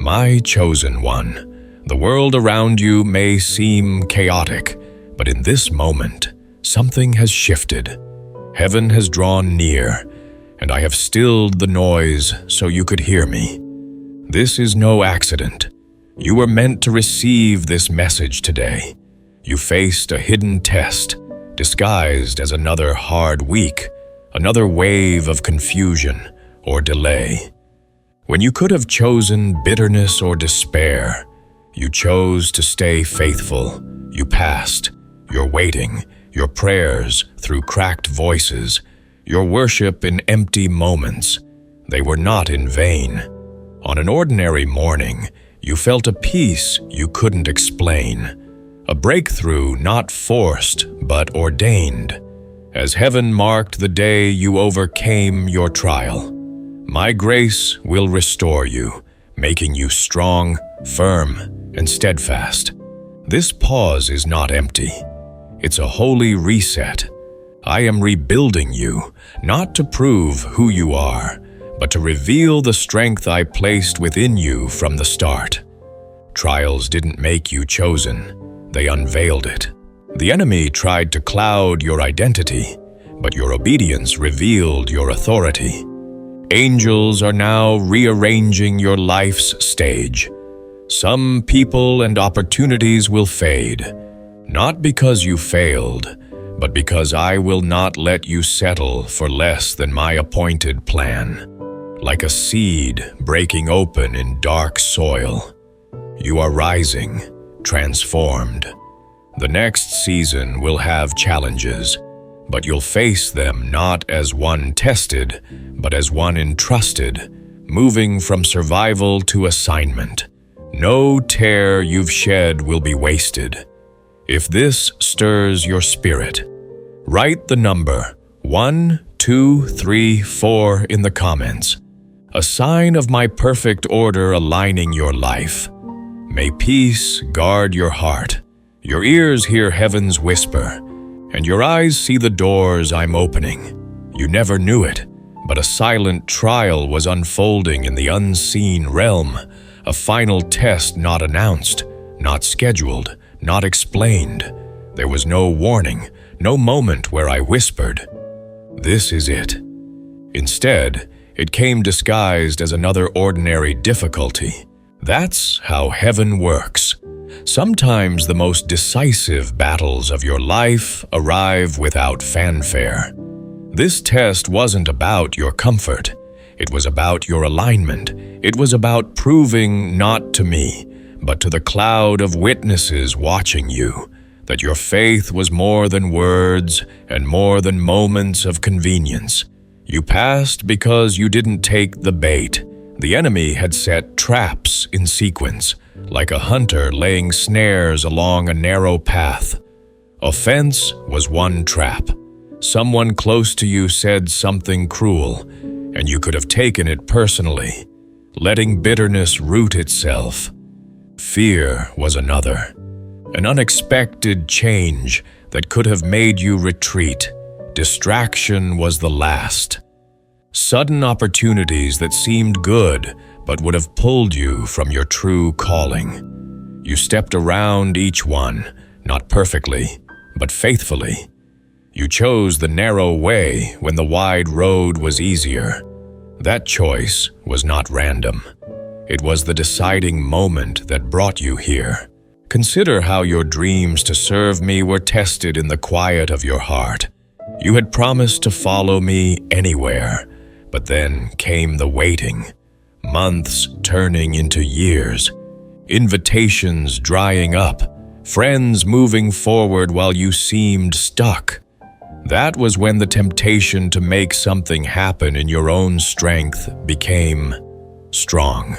My chosen one, the world around you may seem chaotic, but in this moment, something has shifted. Heaven has drawn near, and I have stilled the noise so you could hear me. This is no accident. You were meant to receive this message today. You faced a hidden test, disguised as another hard week, another wave of confusion or delay. When you could have chosen bitterness or despair, you chose to stay faithful. You passed, your waiting, your prayers through cracked voices, your worship in empty moments. They were not in vain. On an ordinary morning, you felt a peace you couldn't explain, a breakthrough not forced but ordained, as heaven marked the day you overcame your trial. My grace will restore you, making you strong, firm, and steadfast. This pause is not empty. It's a holy reset. I am rebuilding you, not to prove who you are, but to reveal the strength I placed within you from the start. Trials didn't make you chosen, they unveiled it. The enemy tried to cloud your identity, but your obedience revealed your authority. Angels are now rearranging your life's stage. Some people and opportunities will fade, not because you failed, but because I will not let you settle for less than my appointed plan. Like a seed breaking open in dark soil, you are rising, transformed. The next season will have challenges, but you'll face them not as one tested, but as one entrusted, moving from survival to assignment. No tear you've shed will be wasted. If this stirs your spirit, write the number 1234 in the comments, a sign of my perfect order aligning your life. May peace guard your heart, your ears hear heaven's whisper, and your eyes see the doors I'm opening. You never knew it, but a silent trial was unfolding in the unseen realm, a final test not announced, not scheduled, not explained. There was no warning, no moment where I whispered, "This is it." Instead, it came disguised as another ordinary difficulty. That's how heaven works. Sometimes the most decisive battles of your life arrive without fanfare. This test wasn't about your comfort. It was about your alignment. It was about proving not to me, but to the cloud of witnesses watching you, that your faith was more than words and more than moments of convenience. You passed because you didn't take the bait. The enemy had set traps in sequence, like a hunter laying snares along a narrow path. Offense was one trap. Someone close to you said something cruel, and you could have taken it personally, letting bitterness root itself. Fear was another, an unexpected change that could have made you retreat. Distraction was the last. Sudden opportunities that seemed good but would have pulled you from your true calling. You stepped around each one, not perfectly, but faithfully. You chose the narrow way when the wide road was easier. That choice was not random. It was the deciding moment that brought you here. Consider how your dreams to serve me were tested in the quiet of your heart. You had promised to follow me anywhere, but then came the waiting. Months turning into years, invitations drying up, friends moving forward while you seemed stuck. That was when the temptation to make something happen in your own strength became strong.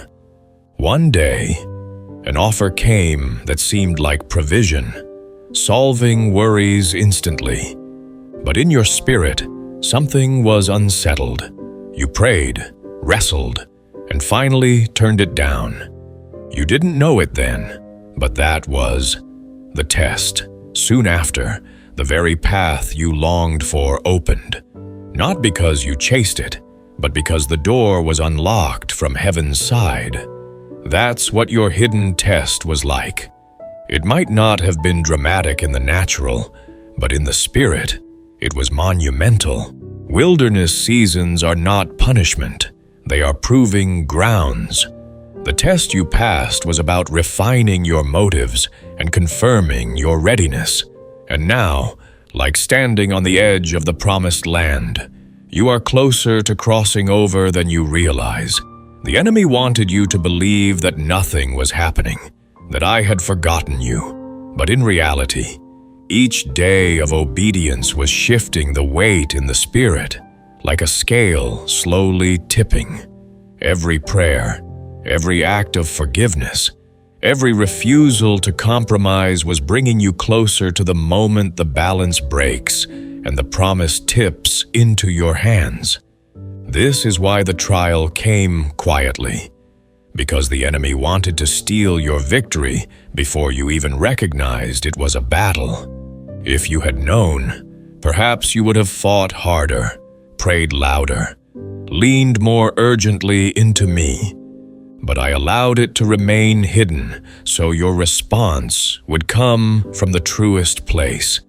One day, an offer came that seemed like provision, solving worries instantly. But in your spirit, something was unsettled. You prayed, wrestled, and finally turned it down. You didn't know it then, but that was the test. Soon after, the very path you longed for opened, not because you chased it, but because the door was unlocked from heaven's side. That's what your hidden test was like. It might not have been dramatic in the natural, but in the spirit, it was monumental. Wilderness seasons are not punishment. They are proving grounds. The test you passed was about refining your motives and confirming your readiness. And now, like standing on the edge of the promised land, you are closer to crossing over than you realize. The enemy wanted you to believe that nothing was happening, that I had forgotten you. But in reality, each day of obedience was shifting the weight in the spirit, like a scale slowly tipping. Every prayer, every act of forgiveness, every refusal to compromise was bringing you closer to the moment the balance breaks and the promise tips into your hands. This is why the trial came quietly, because the enemy wanted to steal your victory before you even recognized it was a battle. If you had known, perhaps you would have fought harder, prayed louder, leaned more urgently into me. But I allowed it to remain hidden so your response would come from the truest place.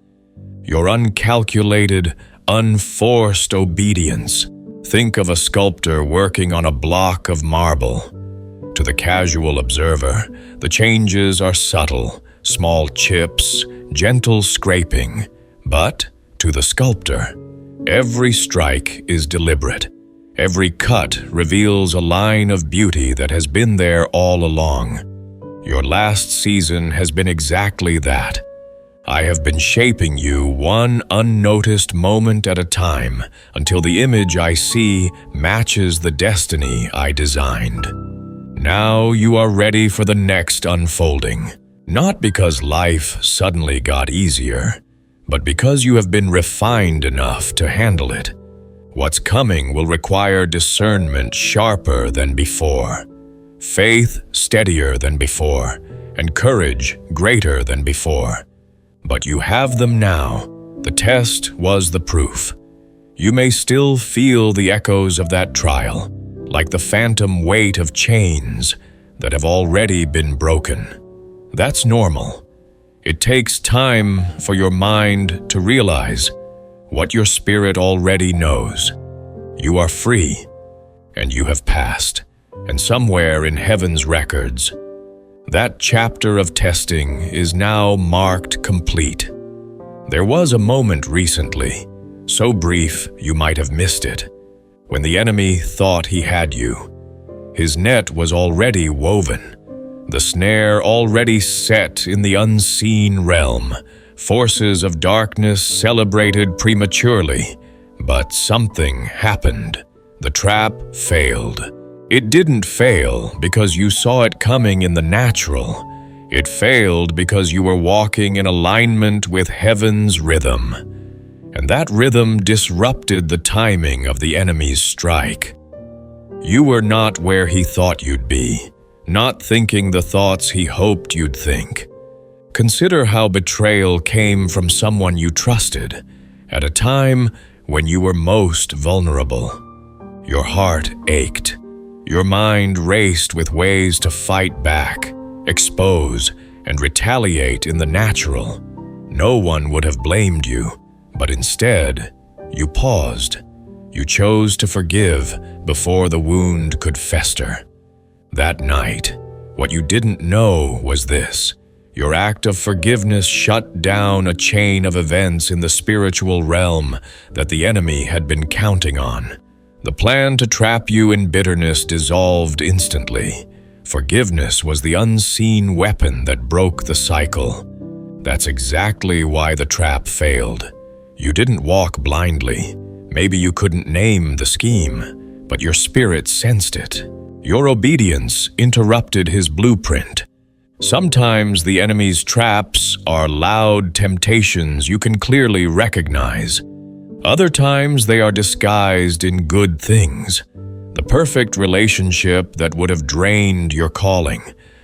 Your uncalculated, unforced obedience. Think of a sculptor working on a block of marble. To the casual observer, the changes are subtle, small chips, gentle scraping. But to the sculptor, every strike is deliberate. Every cut reveals a line of beauty that has been there all along. Your last season has been exactly that. I have been shaping you one unnoticed moment at a time until the image I see matches the destiny I designed. Now you are ready for the next unfolding, not because life suddenly got easier, but because you have been refined enough to handle it. What's coming will require discernment sharper than before, faith steadier than before, and courage greater than before. But you have them now. The test was the proof. You may still feel the echoes of that trial, like the phantom weight of chains that have already been broken. That's normal. It takes time for your mind to realize what your spirit already knows. You are free, and you have passed, and somewhere in heaven's records, that chapter of testing is now marked complete. There was a moment recently, so brief you might have missed it, when the enemy thought he had you. His net was already woven, the snare already set in the unseen realm. Forces of darkness celebrated prematurely, but something happened. The trap failed. It didn't fail because you saw it coming in the natural. It failed because you were walking in alignment with heaven's rhythm. And that rhythm disrupted the timing of the enemy's strike. You were not where he thought you'd be, not thinking the thoughts he hoped you'd think. Consider how betrayal came from someone you trusted, at a time when you were most vulnerable. Your heart ached. Your mind raced with ways to fight back, expose, and retaliate in the natural. No one would have blamed you, but instead, you paused. You chose to forgive before the wound could fester. That night, what you didn't know was this. Your act of forgiveness shut down a chain of events in the spiritual realm that the enemy had been counting on. The plan to trap you in bitterness dissolved instantly. Forgiveness was the unseen weapon that broke the cycle. That's exactly why the trap failed. You didn't walk blindly. Maybe you couldn't name the scheme, but your spirit sensed it. Your obedience interrupted his blueprint. Sometimes the enemy's traps are loud temptations you can clearly recognize. Other times they are disguised in good things. The perfect relationship that would have drained your calling.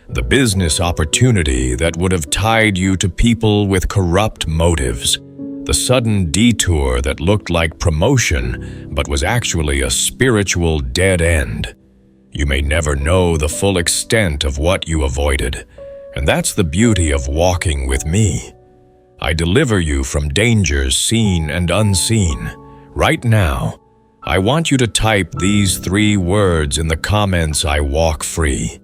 The business opportunity that would have tied you to people with corrupt motives. The sudden detour that looked like promotion but was actually a spiritual dead end. You may never know the full extent of what you avoided, and that's the beauty of walking with me. I deliver you from dangers seen and unseen. Right now, I want you to type these 3 words in the comments: I walk free.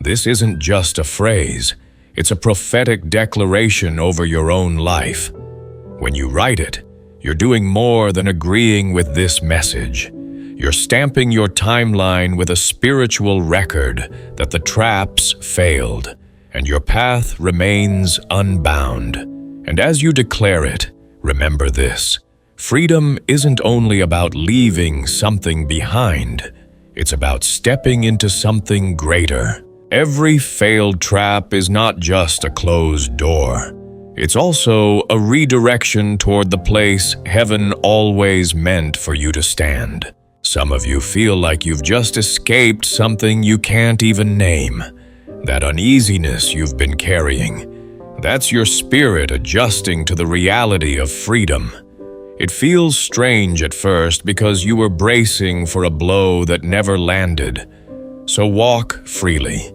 This isn't just a phrase, it's a prophetic declaration over your own life. When you write it, you're doing more than agreeing with this message. You're stamping your timeline with a spiritual record that the traps failed, and your path remains unbound. And as you declare it, remember this: freedom isn't only about leaving something behind, it's about stepping into something greater. Every failed trap is not just a closed door. It's also a redirection toward the place heaven always meant for you to stand. Some of you feel like you've just escaped something you can't even name. That uneasiness you've been carrying, that's your spirit adjusting to the reality of freedom. It feels strange at first because you were bracing for a blow that never landed. So walk freely,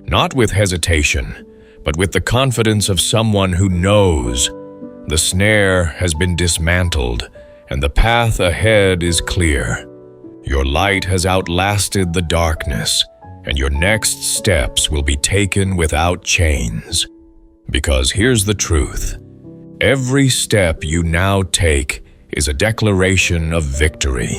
not with hesitation, but with the confidence of someone who knows. The snare has been dismantled, and the path ahead is clear. Your light has outlasted the darkness, and your next steps will be taken without chains. Because here's the truth: every step you now take is a declaration of victory.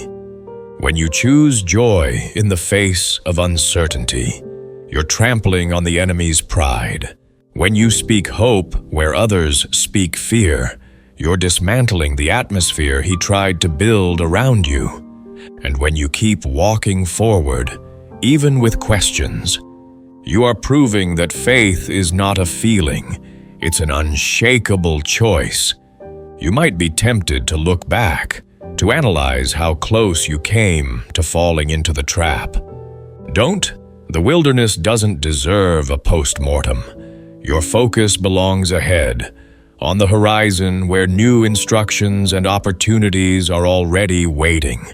When you choose joy in the face of uncertainty, you're trampling on the enemy's pride. When you speak hope where others speak fear, you're dismantling the atmosphere he tried to build around you. And when you keep walking forward, even with questions, you are proving that faith is not a feeling, it's an unshakable choice. You might be tempted to look back, to analyze how close you came to falling into the trap. Don't. The wilderness doesn't deserve a post-mortem. Your focus belongs ahead, on the horizon where new instructions and opportunities are already waiting.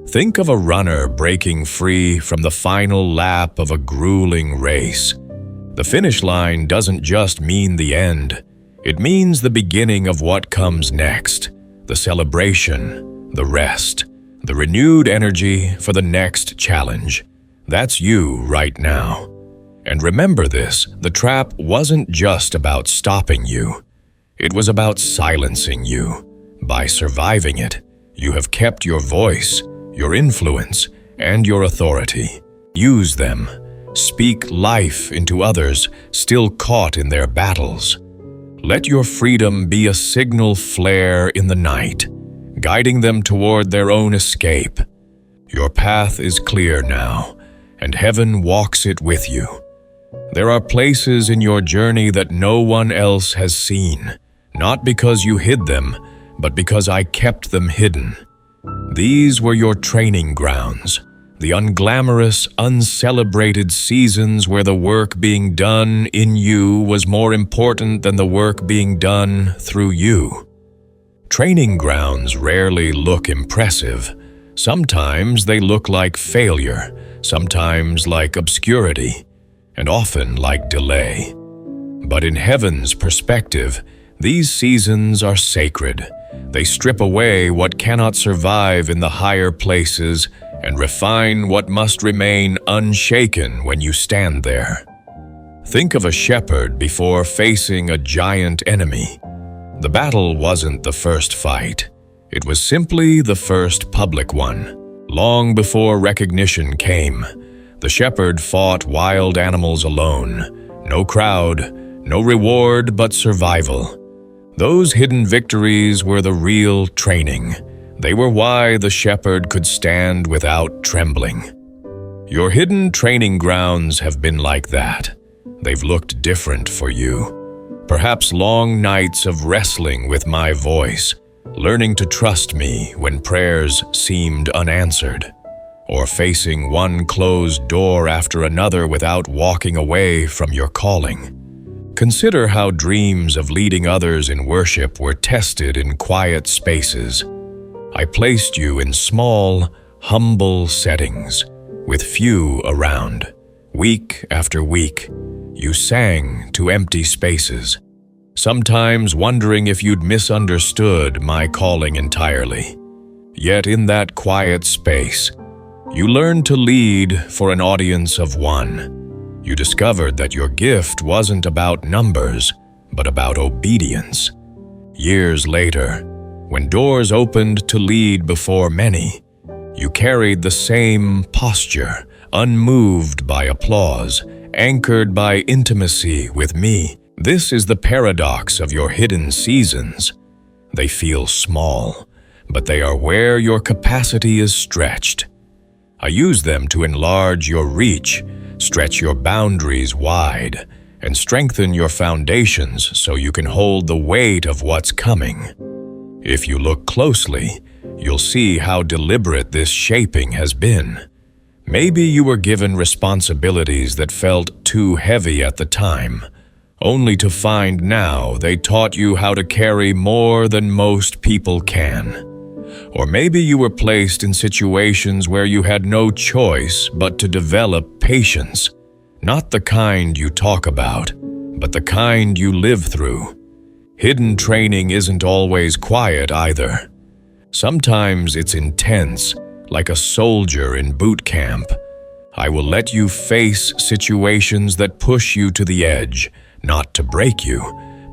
Think of a runner breaking free from the final lap of a grueling race. The finish line doesn't just mean the end. It means the beginning of what comes next, the celebration, the rest, the renewed energy for the next challenge. That's you right now. And remember this: the trap wasn't just about stopping you. It was about silencing you. By surviving it, you have kept your voice, your influence, and your authority. Use them. Speak life into others still caught in their battles. Let your freedom be a signal flare in the night, guiding them toward their own escape. Your path is clear now, and heaven walks it with you. There are places in your journey that no one else has seen, not because you hid them, but because I kept them hidden. These were your training grounds, the unglamorous, uncelebrated seasons where the work being done in you was more important than the work being done through you. Training grounds rarely look impressive. Sometimes they look like failure, sometimes like obscurity, and often like delay. But in heaven's perspective, these seasons are sacred. They strip away what cannot survive in the higher places and refine what must remain unshaken when you stand there. Think of a shepherd before facing a giant enemy. The battle wasn't the first fight. It was simply the first public one. Long before recognition came, the shepherd fought wild animals alone. No crowd, no reward but survival. Those hidden victories were the real training. They were why the shepherd could stand without trembling. Your hidden training grounds have been like that. They've looked different for you. Perhaps long nights of wrestling with my voice, learning to trust me when prayers seemed unanswered, or facing one closed door after another without walking away from your calling. Consider how dreams of leading others in worship were tested in quiet spaces. I placed you in small, humble settings, with few around. Week after week, you sang to empty spaces, sometimes wondering if you'd misunderstood my calling entirely. Yet in that quiet space, you learned to lead for an audience of one. You discovered that your gift wasn't about numbers, but about obedience. Years later, when doors opened to lead before many, you carried the same posture, unmoved by applause, anchored by intimacy with me. This is the paradox of your hidden seasons. They feel small, but they are where your capacity is stretched. I use them to enlarge your reach, stretch your boundaries wide, and strengthen your foundations so you can hold the weight of what's coming. If you look closely, you'll see how deliberate this shaping has been. Maybe you were given responsibilities that felt too heavy at the time, only to find now they taught you how to carry more than most people can. Or maybe you were placed in situations where you had no choice but to develop patience, not the kind you talk about, but the kind you live through. Hidden training isn't always quiet either. Sometimes it's intense, like a soldier in boot camp. I will let you face situations that push you to the edge, not to break you,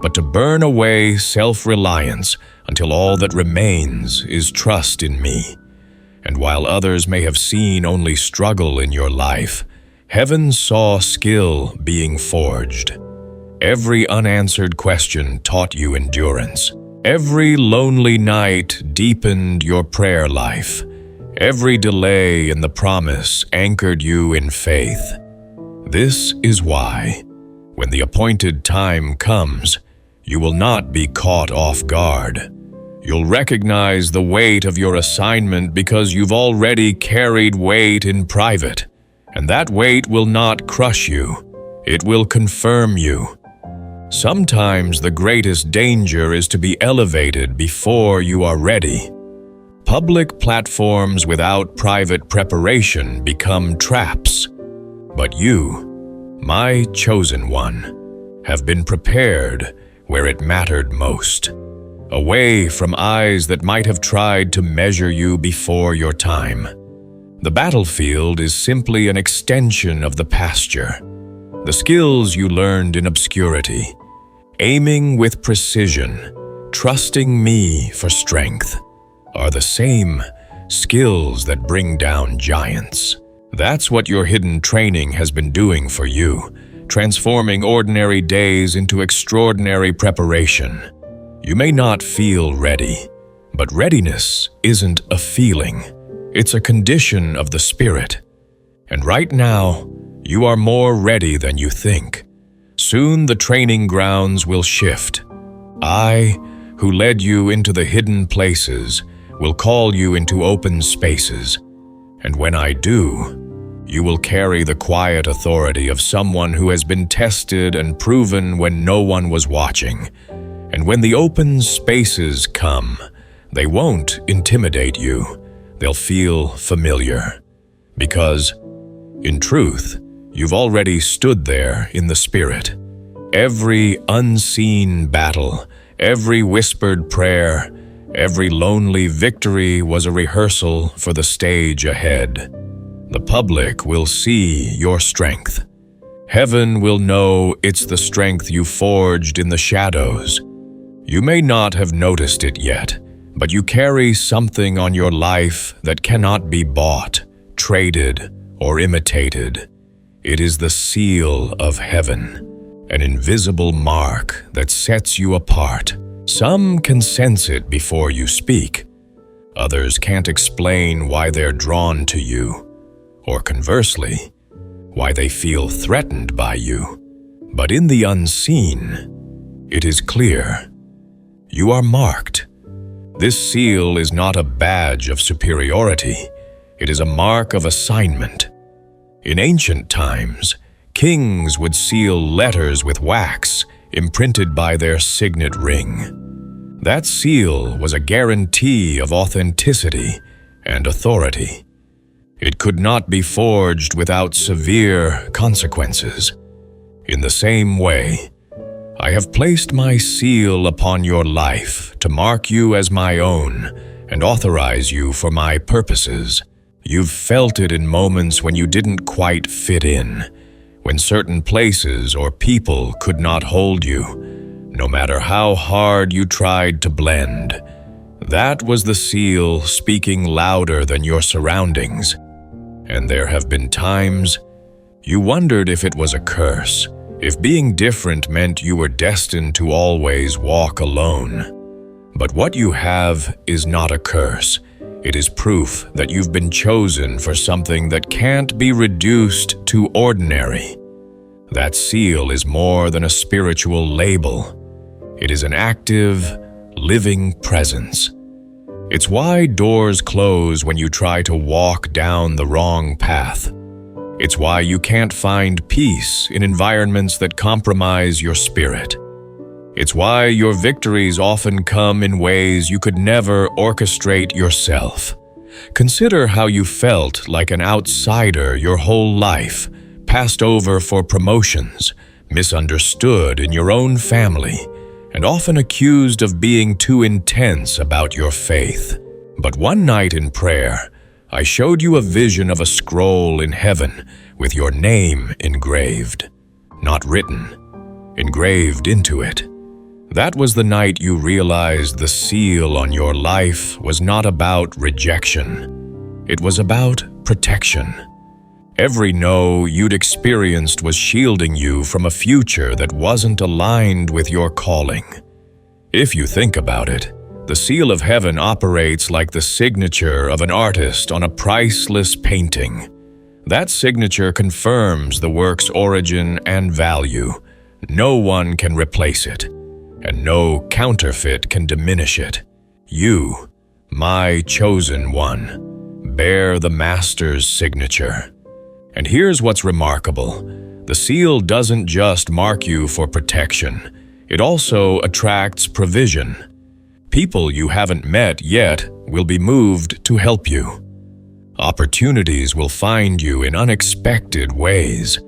but to burn away self-reliance until all that remains is trust in me. And while others may have seen only struggle in your life, heaven saw skill being forged. Every unanswered question taught you endurance. Every lonely night deepened your prayer life. Every delay in the promise anchored you in faith. This is why, when the appointed time comes, you will not be caught off guard. You'll recognize the weight of your assignment because you've already carried weight in private, and that weight will not crush you. It will confirm you. Sometimes the greatest danger is to be elevated before you are ready. Public platforms without private preparation become traps. But you, my chosen one, have been prepared where it mattered most, away from eyes that might have tried to measure you before your time. The battlefield is simply an extension of the pasture. The skills you learned in obscurity, aiming with precision, trusting me for strength, are the same skills that bring down giants. That's what your hidden training has been doing for you, transforming ordinary days into extraordinary preparation. You may not feel ready, but readiness isn't a feeling. It's a condition of the spirit. And right now, you are more ready than you think. Soon the training grounds will shift. I, who led you into the hidden places, will call you into open spaces. And when I do, you will carry the quiet authority of someone who has been tested and proven when no one was watching. And when the open spaces come, they won't intimidate you. They'll feel familiar. Because, in truth, you've already stood there in the spirit. Every unseen battle, every whispered prayer, every lonely victory was a rehearsal for the stage ahead. The public will see your strength. Heaven will know it's the strength you forged in the shadows. You may not have noticed it yet, but you carry something on your life that cannot be bought, traded, or imitated. It is the seal of heaven, an invisible mark that sets you apart. Some can sense it before you speak. Others can't explain why they're drawn to you, or conversely, why they feel threatened by you. But in the unseen, it is clear. You are marked. This seal is not a badge of superiority. It is a mark of assignment. In ancient times, kings would seal letters with wax, imprinted by their signet ring. That seal was a guarantee of authenticity and authority. It could not be forged without severe consequences. In the same way, I have placed my seal upon your life to mark you as my own and authorize you for my purposes. You've felt it in moments when you didn't quite fit in, when certain places or people could not hold you, no matter how hard you tried to blend. That was the seal speaking louder than your surroundings. And there have been times you wondered if it was a curse, if being different meant you were destined to always walk alone. But what you have is not a curse. It is proof that you've been chosen for something that can't be reduced to ordinary. That seal is more than a spiritual label. It is an active, living presence. It's why doors close when you try to walk down the wrong path. It's why you can't find peace in environments that compromise your spirit. It's why your victories often come in ways you could never orchestrate yourself. Consider how you felt like an outsider your whole life, passed over for promotions, misunderstood in your own family, and often accused of being too intense about your faith. But one night in prayer, I showed you a vision of a scroll in heaven with your name engraved, not written, engraved into it. That was the night you realized the seal on your life was not about rejection. It was about protection. Every no you'd experienced was shielding you from a future that wasn't aligned with your calling. If you think about it, the seal of heaven operates like the signature of an artist on a priceless painting. That signature confirms the work's origin and value. No one can replace it, and no counterfeit can diminish it. You, my chosen one, bear the Master's signature. And here's what's remarkable. The seal doesn't just mark you for protection. It also attracts provision. People you haven't met yet will be moved to help you. Opportunities will find you in unexpected ways,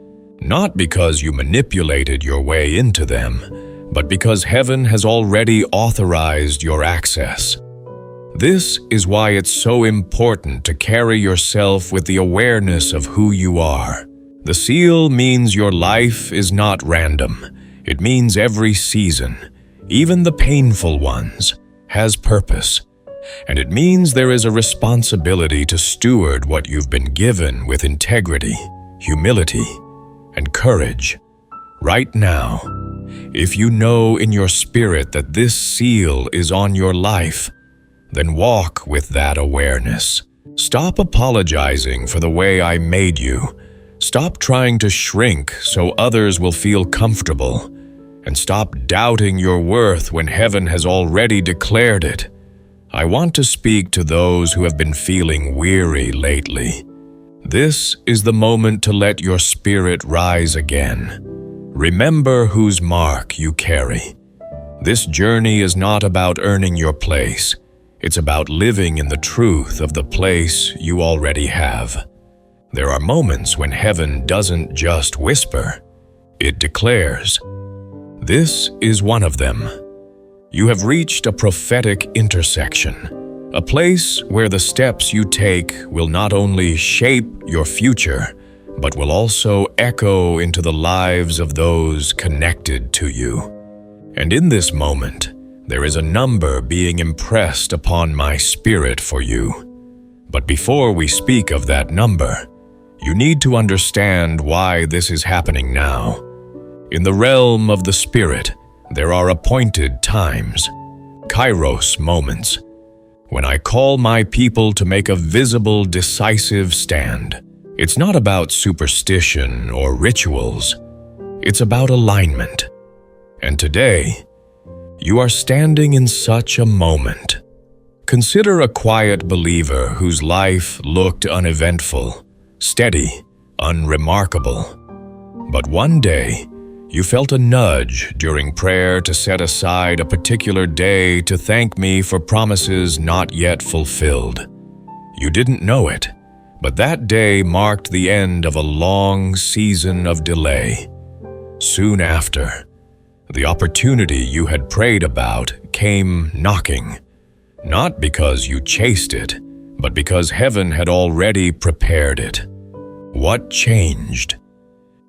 not because you manipulated your way into them, but because heaven has already authorized your access. This is why it's so important to carry yourself with the awareness of who you are. The seal means your life is not random. It means every season, even the painful ones, has purpose. And it means there is a responsibility to steward what you've been given with integrity, humility, and courage. Right now, if you know in your spirit that this seal is on your life, then walk with that awareness. Stop apologizing for the way I made you. Stop trying to shrink so others will feel comfortable. And stop doubting your worth when heaven has already declared it. I want to speak to those who have been feeling weary lately. This is the moment to let your spirit rise again. Remember whose mark you carry. This journey is not about earning your place. It's about living in the truth of the place you already have. There are moments when heaven doesn't just whisper, it declares. This is one of them. You have reached a prophetic intersection, a place where the steps you take will not only shape your future, but will also echo into the lives of those connected to you. And in this moment, there is a number being impressed upon my spirit for you. But before we speak of that number, you need to understand why this is happening now. In the realm of the spirit, there are appointed times, kairos moments, when I call my people to make a visible, decisive stand. It's not about superstition or rituals. It's about alignment. And today, you are standing in such a moment. Consider a quiet believer whose life looked uneventful, steady, unremarkable. But one day, you felt a nudge during prayer to set aside a particular day to thank me for promises not yet fulfilled. You didn't know it, But that day marked the end of a long season of delay. Soon after, the opportunity you had prayed about came knocking, not because you chased it, but because heaven had already prepared it. What changed?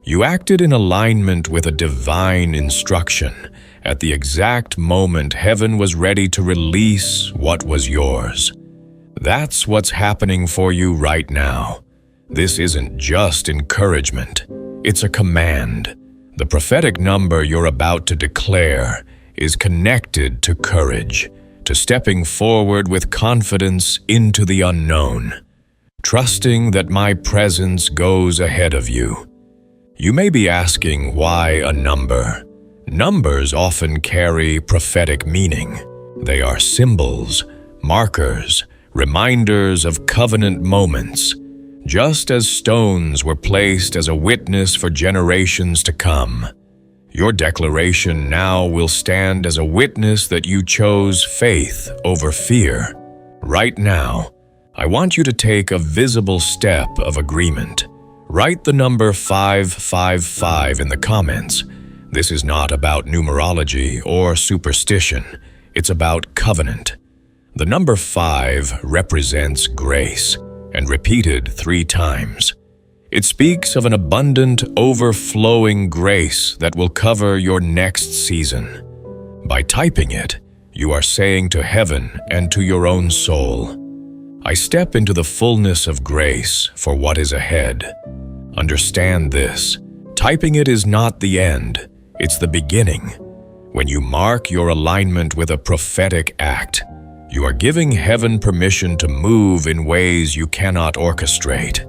You acted in alignment with a divine instruction at the exact moment heaven was ready to release what was yours. That's what's happening for you right now. This isn't just encouragement, it's a command. The prophetic number you're about to declare is connected to courage, to stepping forward with confidence into the unknown, trusting that my presence goes ahead of you. You may be asking why a number. Numbers often carry prophetic meaning. They are symbols, markers, reminders of covenant moments, just as stones were placed as a witness for generations to come. Your declaration now will stand as a witness that you chose faith over fear. Right now, I want you to take a visible step of agreement. Write the number 555 in the comments. This is not about numerology or superstition. It's about covenant. The number 5 represents grace, and repeated 3 times. It speaks of an abundant, overflowing grace that will cover your next season. By typing it, you are saying to heaven and to your own soul, I step into the fullness of grace for what is ahead. Understand this. Typing it is not the end, it's the beginning. When you mark your alignment with a prophetic act, you are giving heaven permission to move in ways you cannot orchestrate.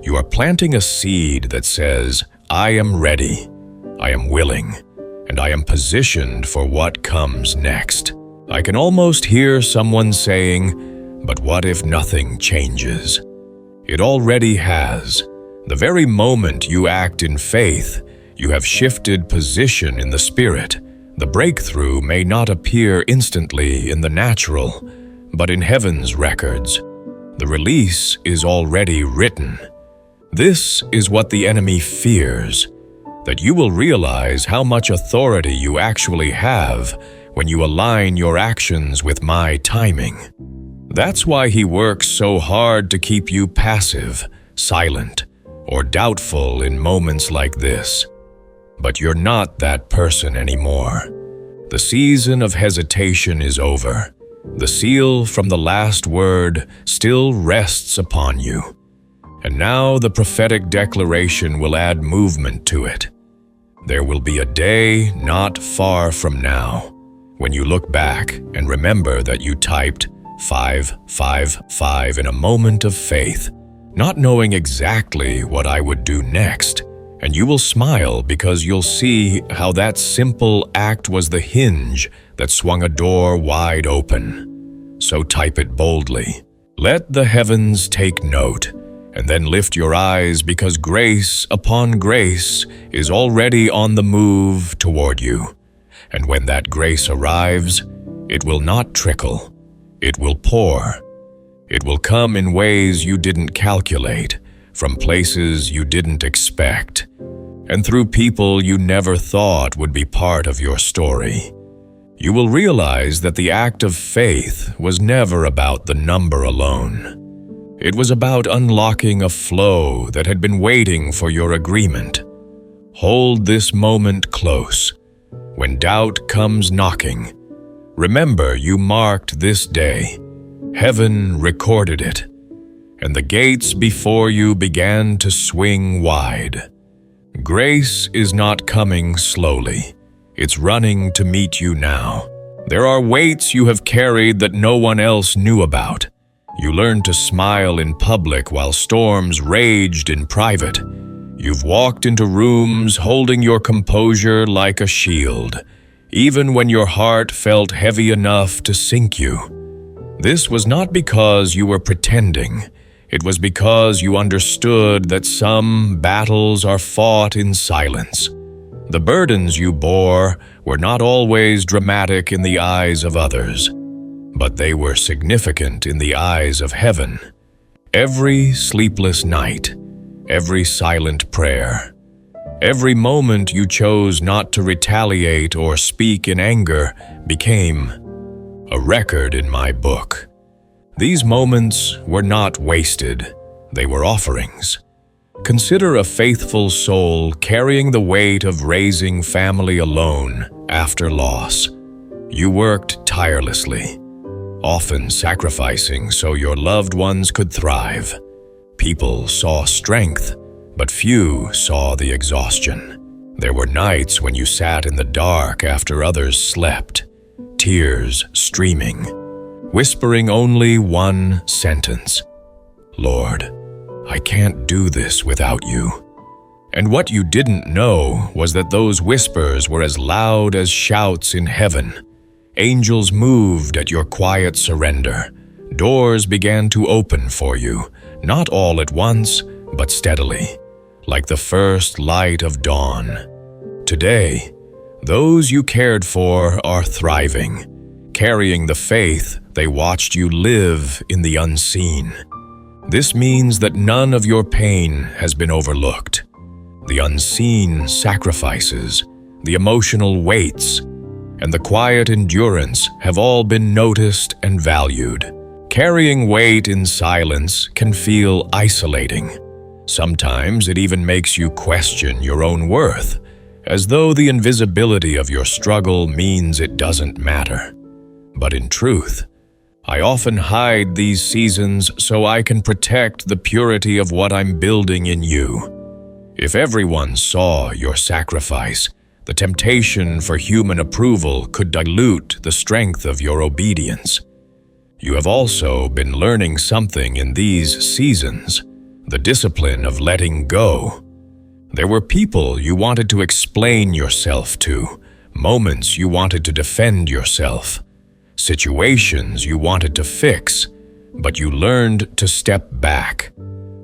You are planting a seed that says, I am ready, I am willing, and I am positioned for what comes next. I can almost hear someone saying, but what if nothing changes? It already has. The very moment you act in faith, you have shifted position in the spirit. The breakthrough may not appear instantly in the natural, but in heaven's records. The release is already written. This is what the enemy fears, that you will realize how much authority you actually have when you align your actions with my timing. That's why he works so hard to keep you passive, silent, or doubtful in moments like this. But you're not that person anymore. The season of hesitation is over. The seal from the last word still rests upon you. And now the prophetic declaration will add movement to it. There will be a day not far from now when you look back and remember that you typed 555 in a moment of faith, not knowing exactly what I would do next. And you will smile because you'll see how that simple act was the hinge that swung a door wide open. So type it boldly. Let the heavens take note, and then lift your eyes because grace upon grace is already on the move toward you. And when that grace arrives, it will not trickle. It will pour. It will come in ways you didn't calculate, from places you didn't expect, and through people you never thought would be part of your story. You will realize that the act of faith was never about the number alone. It was about unlocking a flow that had been waiting for your agreement. Hold this moment close. When doubt comes knocking, remember you marked this day. Heaven recorded it, and the gates before you began to swing wide. Grace is not coming slowly. It's running to meet you now. There are weights you have carried that no one else knew about. You learned to smile in public while storms raged in private. You've walked into rooms holding your composure like a shield, even when your heart felt heavy enough to sink you. This was not because you were pretending. It was because you understood that some battles are fought in silence. The burdens you bore were not always dramatic in the eyes of others, but they were significant in the eyes of heaven. Every sleepless night, every silent prayer, every moment you chose not to retaliate or speak in anger became a record in my book. These moments were not wasted, they were offerings. Consider a faithful soul carrying the weight of raising family alone after loss. You worked tirelessly, often sacrificing so your loved ones could thrive. People saw strength, but few saw the exhaustion. There were nights when you sat in the dark after others slept, tears streaming, whispering only one sentence: "Lord, I can't do this without you." And what you didn't know was that those whispers were as loud as shouts in heaven. Angels moved at your quiet surrender. Doors began to open for you, not all at once, but steadily, like the first light of dawn. Today, those you cared for are thriving, carrying the faith they watched you live in the unseen. This means that none of your pain has been overlooked. The unseen sacrifices, the emotional weights, and the quiet endurance have all been noticed and valued. Carrying weight in silence can feel isolating. Sometimes it even makes you question your own worth, as though the invisibility of your struggle means it doesn't matter. But in truth, I often hide these seasons so I can protect the purity of what I'm building in you. If everyone saw your sacrifice, the temptation for human approval could dilute the strength of your obedience. You have also been learning something in these seasons, the discipline of letting go. There were people you wanted to explain yourself to, moments you wanted to defend yourself, situations you wanted to fix, but you learned to step back.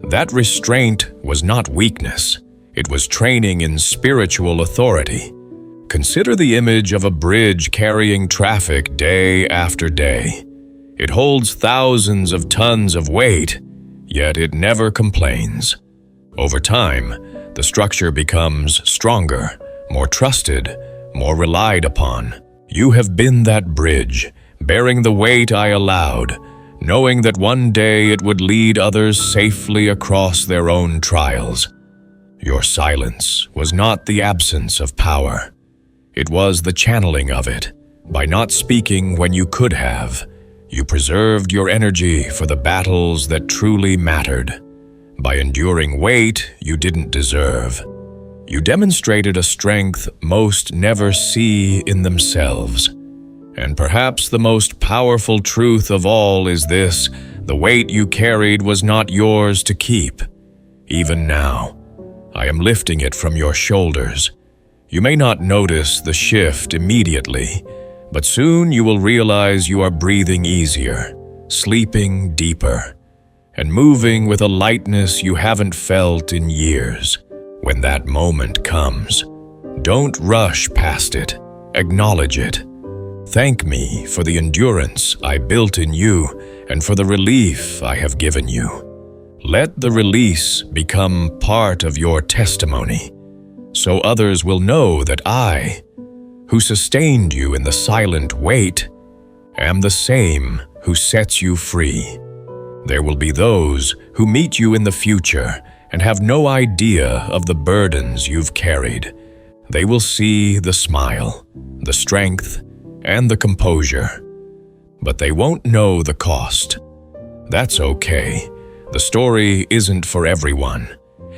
That restraint was not weakness, it was training in spiritual authority. Consider the image of a bridge carrying traffic day after day. It holds thousands of tons of weight, yet it never complains. Over time, the structure becomes stronger, more trusted, more relied upon. You have been that bridge, bearing the weight I allowed, knowing that one day it would lead others safely across their own trials. Your silence was not the absence of power. It was the channeling of it. By not speaking when you could have, you preserved your energy for the battles that truly mattered. By enduring weight you didn't deserve, you demonstrated a strength most never see in themselves. And perhaps the most powerful truth of all is this: the weight you carried was not yours to keep. Even now, I am lifting it from your shoulders. You may not notice the shift immediately, but soon you will realize you are breathing easier, sleeping deeper, and moving with a lightness you haven't felt in years. When that moment comes, don't rush past it. Acknowledge it. Thank me for the endurance I built in you and for the relief I have given you. Let the release become part of your testimony, so others will know that I, who sustained you in the silent weight, am the same who sets you free. There will be those who meet you in the future and have no idea of the burdens you've carried. They will see the smile, the strength, and the composure, but they won't know the cost. That's okay. The story isn't for everyone.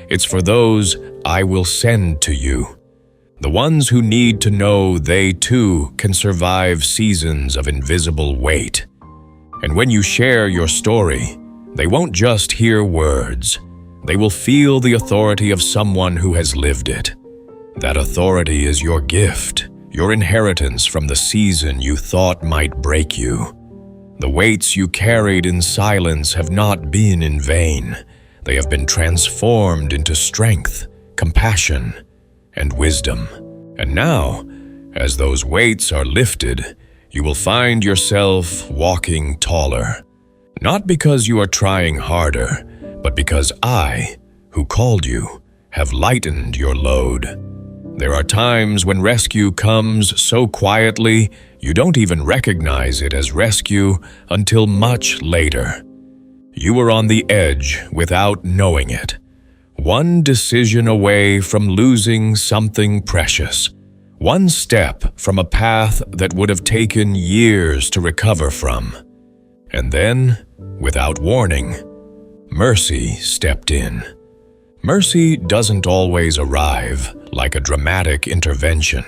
It's for those I will send to you, the ones who need to know they too can survive seasons of invisible weight. And when you share your story, they won't just hear words. They will feel the authority of someone who has lived it. That authority is your gift, your inheritance from the season you thought might break you. The weights you carried in silence have not been in vain. They have been transformed into strength, compassion, and wisdom. And now, as those weights are lifted, you will find yourself walking taller. Not because you are trying harder, but because I, who called you, have lightened your load. There are times when rescue comes so quietly you don't even recognize it as rescue until much later. You were on the edge without knowing it, one decision away from losing something precious, one step from a path that would have taken years to recover from. And then, without warning, mercy stepped in. Mercy doesn't always arrive like a dramatic intervention.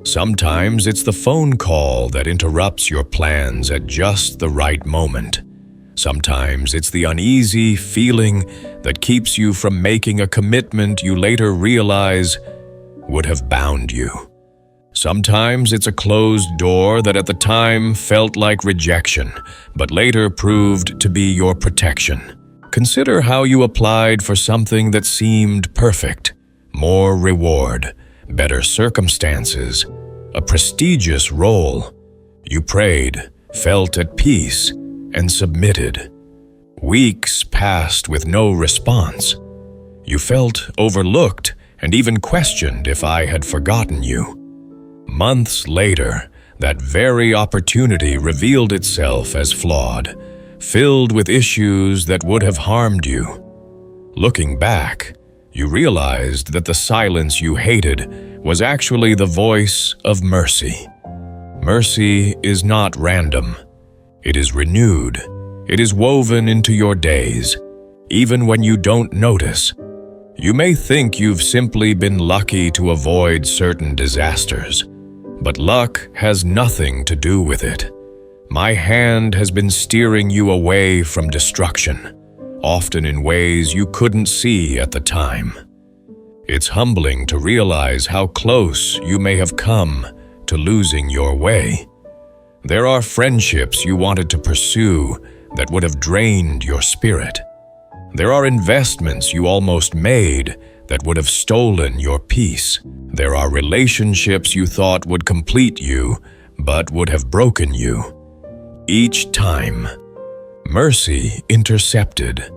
Sometimes it's the phone call that interrupts your plans at just the right moment. Sometimes it's the uneasy feeling that keeps you from making a commitment you later realize would have bound you. Sometimes it's a closed door that at the time felt like rejection, but later proved to be your protection. Consider how you applied for something that seemed perfect: more reward, better circumstances, a prestigious role. You prayed, felt at peace, and submitted. Weeks passed with no response. You felt overlooked and even questioned if I had forgotten you. Months later, that very opportunity revealed itself as flawed, filled with issues that would have harmed you. Looking back, you realized that the silence you hated was actually the voice of mercy. Mercy is not random. It is renewed. It is woven into your days, even when you don't notice. You may think you've simply been lucky to avoid certain disasters, but luck has nothing to do with it. My hand has been steering you away from destruction, often in ways you couldn't see at the time. It's humbling to realize how close you may have come to losing your way. There are friendships you wanted to pursue that would have drained your spirit. There are investments you almost made that would have stolen your peace. There are relationships you thought would complete you, but would have broken you. Each time, mercy intercepted.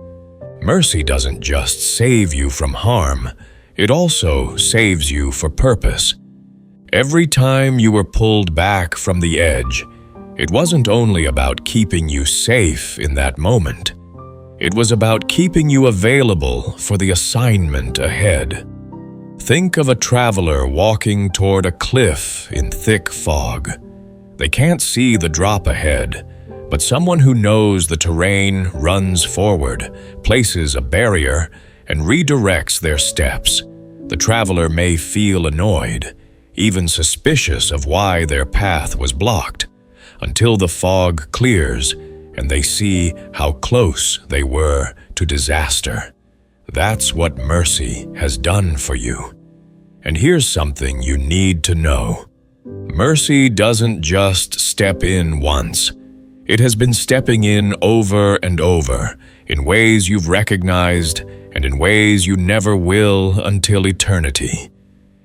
Mercy doesn't just save you from harm, it also saves you for purpose. Every time you were pulled back from the edge, it wasn't only about keeping you safe in that moment. It was about keeping you available for the assignment ahead. Think of a traveler walking toward a cliff in thick fog. They can't see the drop ahead, but someone who knows the terrain runs forward, places a barrier, and redirects their steps. The traveler may feel annoyed, even suspicious of why their path was blocked, until the fog clears and they see how close they were to disaster. That's what mercy has done for you. And here's something you need to know. Mercy doesn't just step in once. It has been stepping in over and over, in ways you've recognized and in ways you never will until eternity.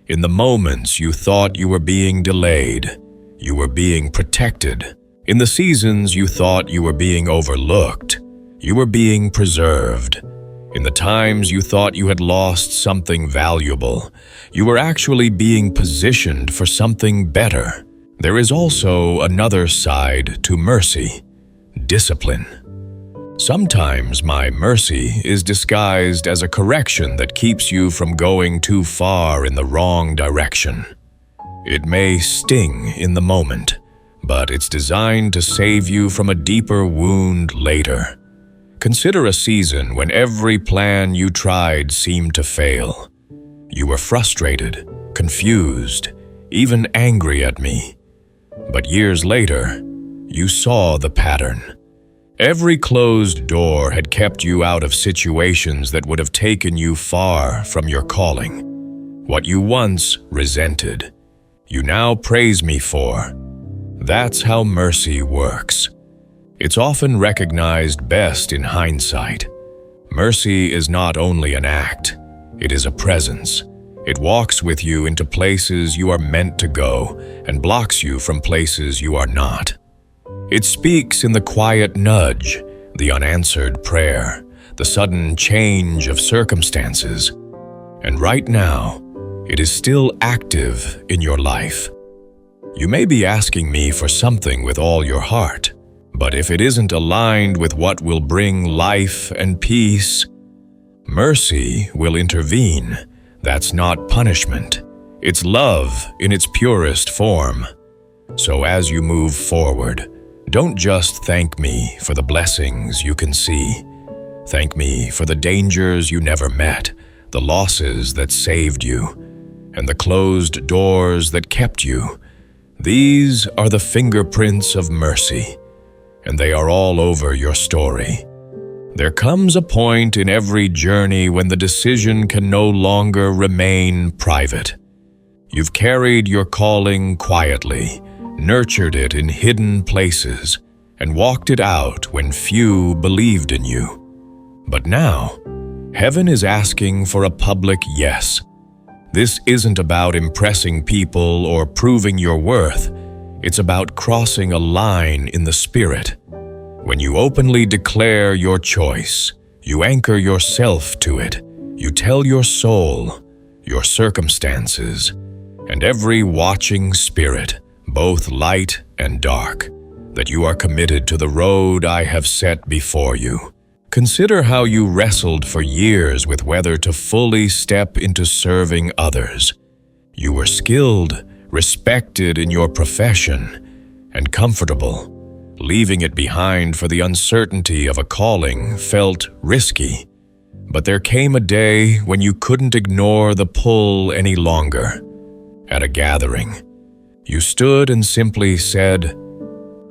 In the moments you thought you were being delayed, you were being protected. In the seasons you thought you were being overlooked, you were being preserved. In the times you thought you had lost something valuable, you were actually being positioned for something better. There is also another side to mercy: discipline. Sometimes my mercy is disguised as a correction that keeps you from going too far in the wrong direction. It may sting in the moment, but it's designed to save you from a deeper wound later. Consider a season when every plan you tried seemed to fail. You were frustrated, confused, even angry at me. But years later, you saw the pattern. Every closed door had kept you out of situations that would have taken you far from your calling. What you once resented, you now praise me for. That's how mercy works. It's often recognized best in hindsight. Mercy is not only an act, it is a presence. It walks with you into places you are meant to go and blocks you from places you are not. It speaks in the quiet nudge, the unanswered prayer, the sudden change of circumstances. And right now, it is still active in your life. You may be asking me for something with all your heart, but if it isn't aligned with what will bring life and peace, mercy will intervene. That's not punishment. It's love in its purest form. So as you move forward, don't just thank me for the blessings you can see. Thank me for the dangers you never met, the losses that saved you, and the closed doors that kept you. These are the fingerprints of mercy, and they are all over your story. There comes a point in every journey when the decision can no longer remain private. You've carried your calling quietly, nurtured it in hidden places, and walked it out when few believed in you. But now, heaven is asking for a public yes. This isn't about impressing people or proving your worth. It's about crossing a line in the spirit. When you openly declare your choice, you anchor yourself to it. You tell your soul, your circumstances, and every watching spirit, both light and dark, that you are committed to the road I have set before you. Consider how you wrestled for years with whether to fully step into serving others. You were skilled, respected in your profession, and comfortable. Leaving it behind for the uncertainty of a calling felt risky. But there came a day when you couldn't ignore the pull any longer. At a gathering, you stood and simply said,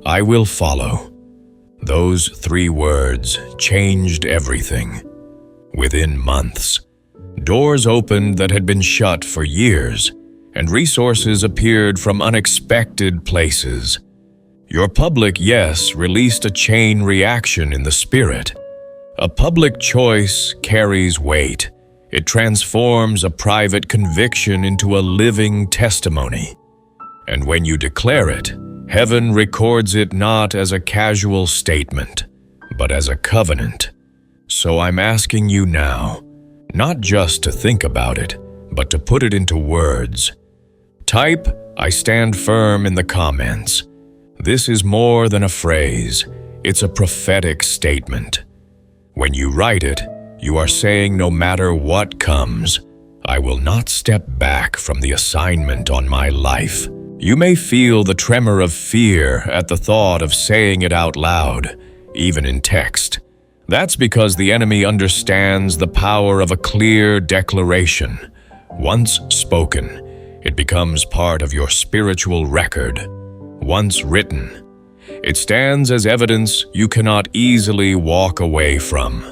"I will follow." Those 3 words changed everything. Within months, doors opened that had been shut for years, and resources appeared from unexpected places. Your public yes released a chain reaction in the spirit. A public choice carries weight. It transforms a private conviction into a living testimony. And when you declare it, heaven records it not as a casual statement, but as a covenant. So I'm asking you now, not just to think about it, but to put it into words. Type, "I stand firm" in the comments. This is more than a phrase, it's a prophetic statement. When you write it, you are saying no matter what comes, I will not step back from the assignment on my life. You may feel the tremor of fear at the thought of saying it out loud, even in text. That's because the enemy understands the power of a clear declaration. Once spoken, it becomes part of your spiritual record. Once written, it stands as evidence you cannot easily walk away from.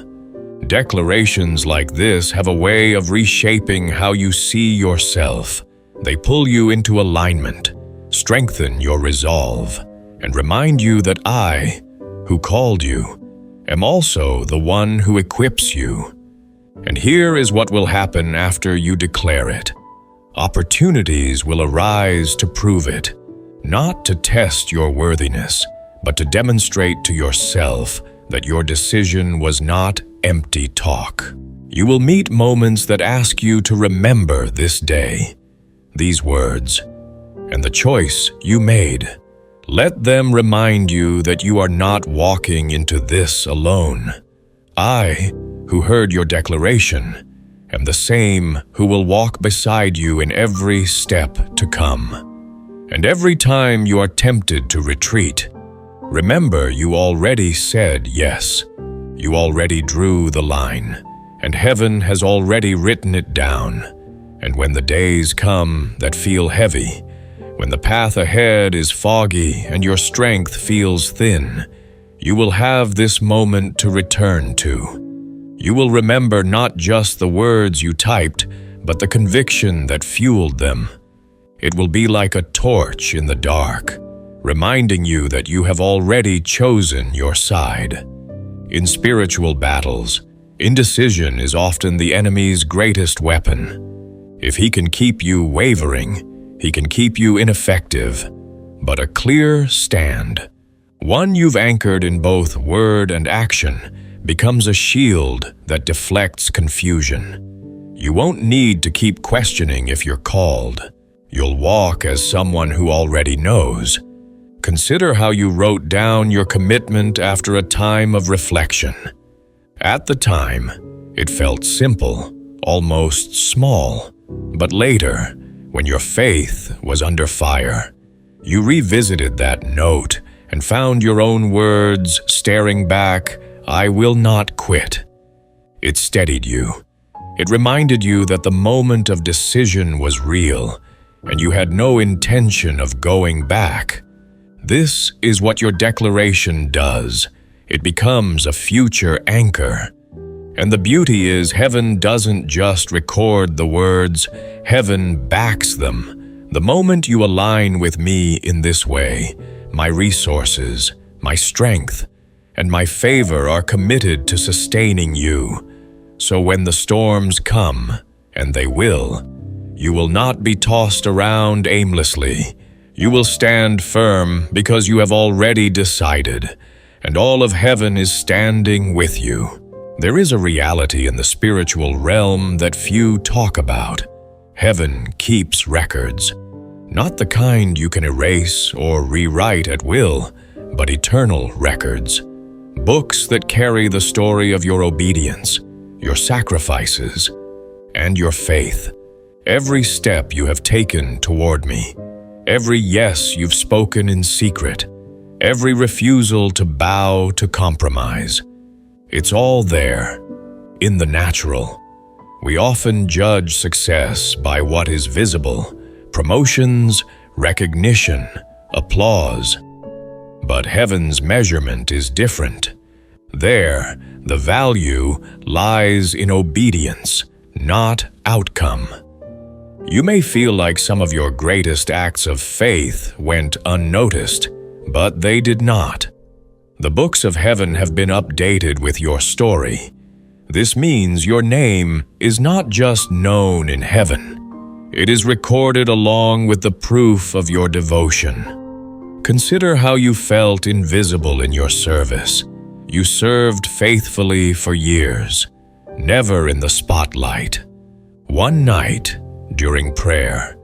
Declarations like this have a way of reshaping how you see yourself. They pull you into alignment, strengthen your resolve, and remind you that I, who called you, am also the one who equips you. And here is what will happen after you declare it. Opportunities will arise to prove it, not to test your worthiness, but to demonstrate to yourself that your decision was not empty talk. You will meet moments that ask you to remember this day, these words, and the choice you made. Let them remind you that you are not walking into this alone. I, who heard your declaration, am the same who will walk beside you in every step to come. And every time you are tempted to retreat, remember you already said yes. You already drew the line, and heaven has already written it down. And when the days come that feel heavy, when the path ahead is foggy and your strength feels thin, you will have this moment to return to. You will remember not just the words you typed, but the conviction that fueled them. It will be like a torch in the dark, reminding you that you have already chosen your side. In spiritual battles, indecision is often the enemy's greatest weapon. If he can keep you wavering, he can keep you ineffective. But a clear stand, one you've anchored in both word and action, becomes a shield that deflects confusion. You won't need to keep questioning if you're called. You'll walk as someone who already knows. Consider how you wrote down your commitment after a time of reflection. At the time, it felt simple, almost small. But later, when your faith was under fire, you revisited that note and found your own words staring back, "I will not quit." It steadied you. It reminded you that the moment of decision was real, and you had no intention of going back. This is what your declaration does. It becomes a future anchor. And the beauty is, heaven doesn't just record the words, heaven backs them. The moment you align with me in this way, my resources, my strength, and my favor are committed to sustaining you. So when the storms come, and they will, you will not be tossed around aimlessly. You will stand firm because you have already decided, and all of heaven is standing with you. There is a reality in the spiritual realm that few talk about. Heaven keeps records. Not the kind you can erase or rewrite at will, but eternal records. Books that carry the story of your obedience, your sacrifices, and your faith. Every step you have taken toward me. Every yes you've spoken in secret. Every refusal to bow to compromise. It's all there, in the natural. We often judge success by what is visible: promotions, recognition, applause. But heaven's measurement is different. There, the value lies in obedience, not outcome. You may feel like some of your greatest acts of faith went unnoticed, but they did not. The books of heaven have been updated with your story. This means your name is not just known in heaven. It is recorded along with the proof of your devotion. Consider how you felt invisible in your service. You served faithfully for years, never in the spotlight. One night, during prayer,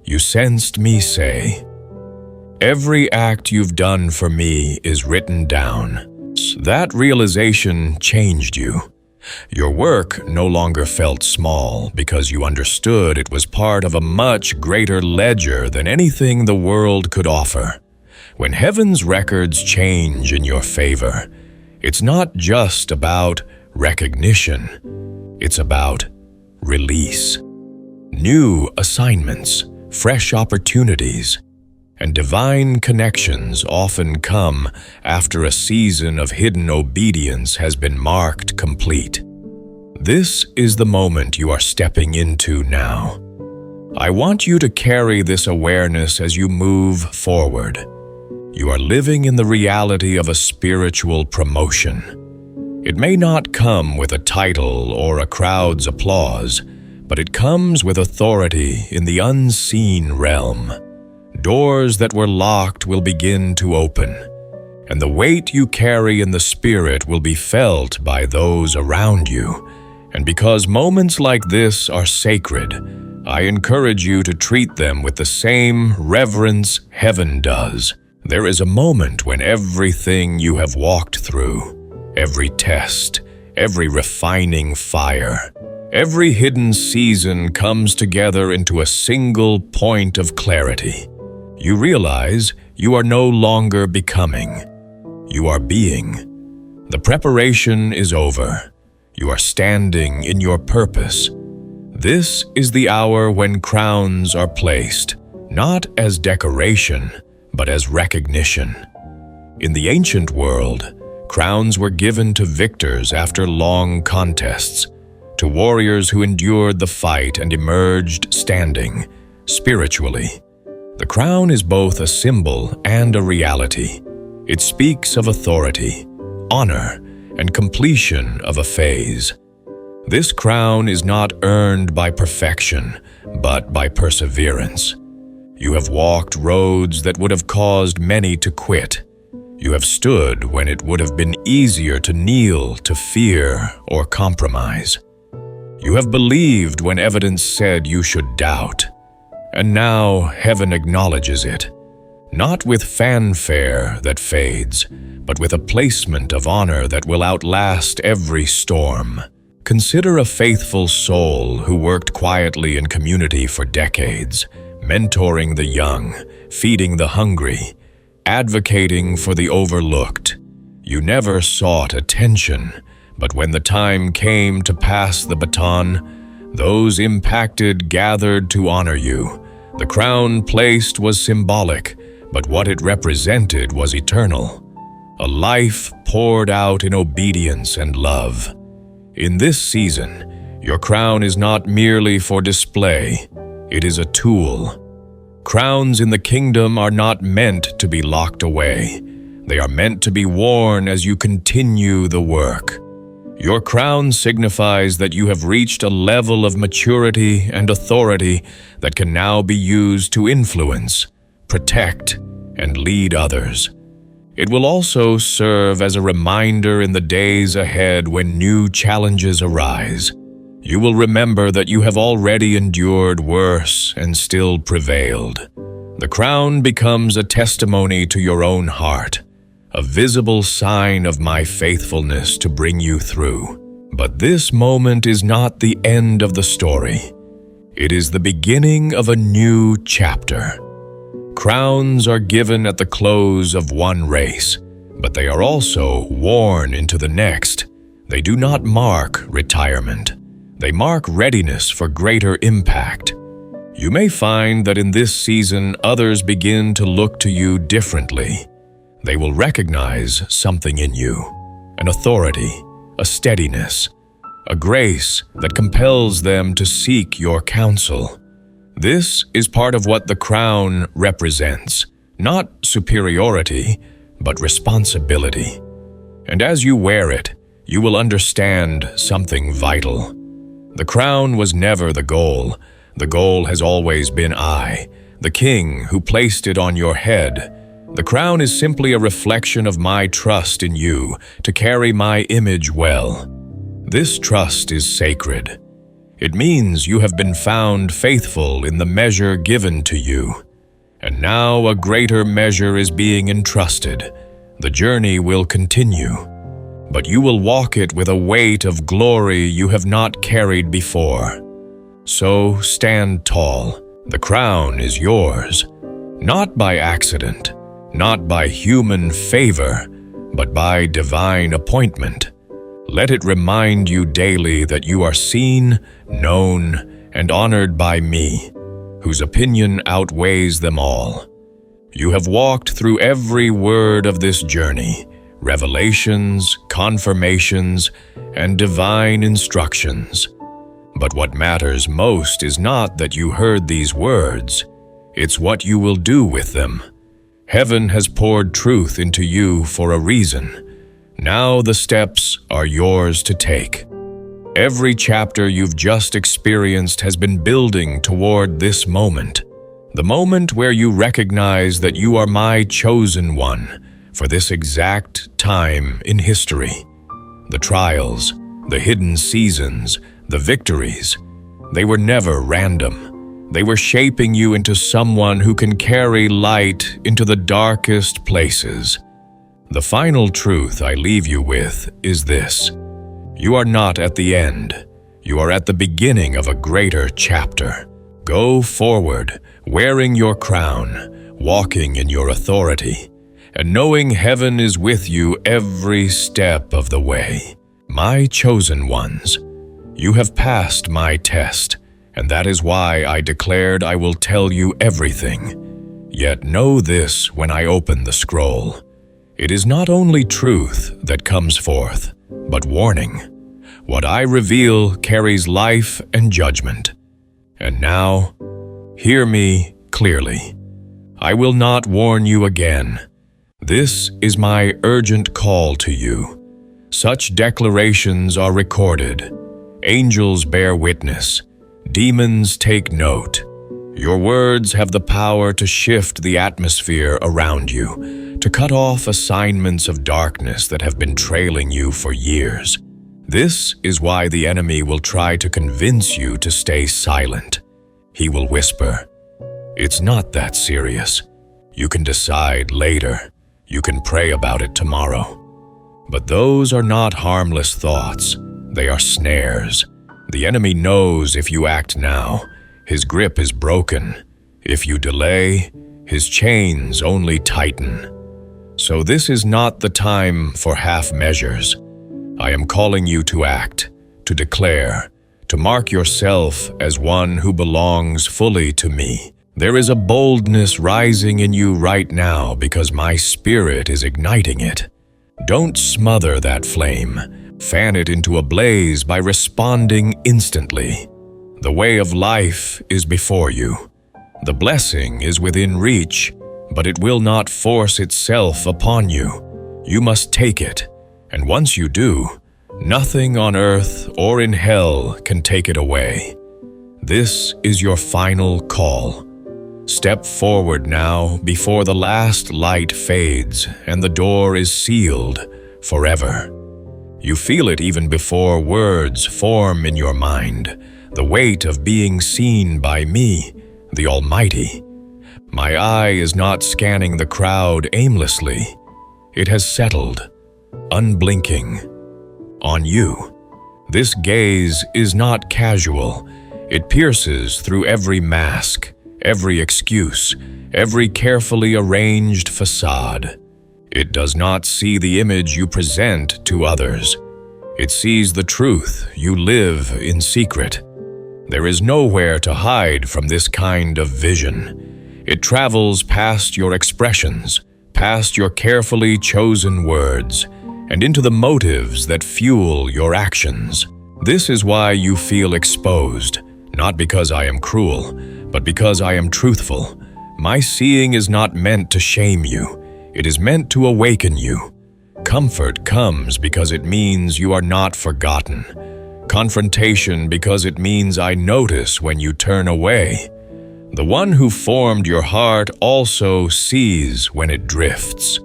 you sensed me say, "Every act you've done for me is written down." That realization changed you. Your work no longer felt small because you understood it was part of a much greater ledger than anything the world could offer. When heaven's records change in your favor, it's not just about recognition, it's about release. New assignments, fresh opportunities, and divine connections often come after a season of hidden obedience has been marked complete. This is the moment you are stepping into now. I want you to carry this awareness as you move forward. You are living in the reality of a spiritual promotion. It may not come with a title or a crowd's applause, but it comes with authority in the unseen realm. Doors that were locked will begin to open, and the weight you carry in the Spirit will be felt by those around you. And because moments like this are sacred, I encourage you to treat them with the same reverence heaven does. There is a moment when everything you have walked through, every test, every refining fire, every hidden season comes together into a single point of clarity. You realize you are no longer becoming. You are being. The preparation is over. You are standing in your purpose. This is the hour when crowns are placed, not as decoration, but as recognition. In the ancient world, crowns were given to victors after long contests, to warriors who endured the fight and emerged standing. Spiritually, the crown is both a symbol and a reality. It speaks of authority, honor, and completion of a phase. This crown is not earned by perfection, but by perseverance. You have walked roads that would have caused many to quit. You have stood when it would have been easier to kneel, to fear, or compromise. You have believed when evidence said you should doubt. And now heaven acknowledges it, not with fanfare that fades, but with a placement of honor that will outlast every storm. Consider a faithful soul who worked quietly in community for decades, mentoring the young, feeding the hungry, advocating for the overlooked. You never sought attention, but when the time came to pass the baton, those impacted gathered to honor you. The crown placed was symbolic, but what it represented was eternal. A life poured out in obedience and love. In this season, your crown is not merely for display, it is a tool. Crowns in the kingdom are not meant to be locked away. They are meant to be worn as you continue the work. Your crown signifies that you have reached a level of maturity and authority that can now be used to influence, protect, and lead others. It will also serve as a reminder in the days ahead when new challenges arise. You will remember that you have already endured worse and still prevailed. The crown becomes a testimony to your own heart, a visible sign of my faithfulness to bring you through. But this moment is not the end of the story. It is the beginning of a new chapter. Crowns are given at the close of one race, but they are also worn into the next. They do not mark retirement. They mark readiness for greater impact. You may find that in this season others begin to look to you differently. They will recognize something in you, an authority, a steadiness, a grace that compels them to seek your counsel. This is part of what the crown represents, not superiority, but responsibility. And as you wear it, you will understand something vital. The crown was never the goal. The goal has always been I, the king who placed it on your head. The crown is simply a reflection of my trust in you to carry my image well. This trust is sacred. It means you have been found faithful in the measure given to you. And now a greater measure is being entrusted. The journey will continue, but you will walk it with a weight of glory you have not carried before. So stand tall. The crown is yours, not by accident, not by human favor, but by divine appointment. Let it remind you daily that you are seen, known, and honored by me, whose opinion outweighs them all. You have walked through every word of this journey, revelations, confirmations, and divine instructions. But what matters most is not that you heard these words, it's what you will do with them. Heaven has poured truth into you for a reason. Now the steps are yours to take. Every chapter you've just experienced has been building toward this moment, the moment where you recognize that you are my chosen one for this exact time in history. The trials, the hidden seasons, the victories, they were never random. They were shaping you into someone who can carry light into the darkest places. The final truth I leave you with is this: you are not at the end. You are at the beginning of a greater chapter. Go forward, wearing your crown, walking in your authority, and knowing heaven is with you every step of the way. My chosen ones, you have passed my test, and that is why I declared I will tell you everything. Yet know this when I open the scroll. It is not only truth that comes forth, but warning. What I reveal carries life and judgment. And now, hear me clearly. I will not warn you again. This is my urgent call to you. Such declarations are recorded. Angels bear witness. Demons take note. Your words have the power to shift the atmosphere around you, to to cut off assignments of darkness that have been trailing you for years. This is why the enemy will try to convince you to stay silent. He will whisper, "It's not that serious. You can decide later. You can pray about it tomorrow." But those are not harmless thoughts. They are snares. The enemy knows if you act now, his grip is broken. If you delay, his chains only tighten. So this is not the time for half measures. I am calling you to act, to declare, to mark yourself as one who belongs fully to me. There is a boldness rising in you right now because my Spirit is igniting it. Don't smother that flame. Fan it into a blaze by responding instantly. The way of life is before you. The blessing is within reach, but it will not force itself upon you. You must take it, and once you do, nothing on earth or in hell can take it away. This is your final call. Step forward now before the last light fades and the door is sealed forever. You feel it even before words form in your mind, the weight of being seen by me, the Almighty. My eye is not scanning the crowd aimlessly. It has settled, unblinking, on you. This gaze is not casual. It pierces through every mask, every excuse, every carefully arranged facade. It does not see the image you present to others. It sees the truth you live in secret. There is nowhere to hide from this kind of vision. It travels past your expressions, past your carefully chosen words, and into the motives that fuel your actions. This is why you feel exposed, not because I am cruel, but because I am truthful. My seeing is not meant to shame you. It is meant to awaken you. Comfort comes because it means you are not forgotten. Confrontation because it means I notice when you turn away. The one who formed your heart also sees when it drifts.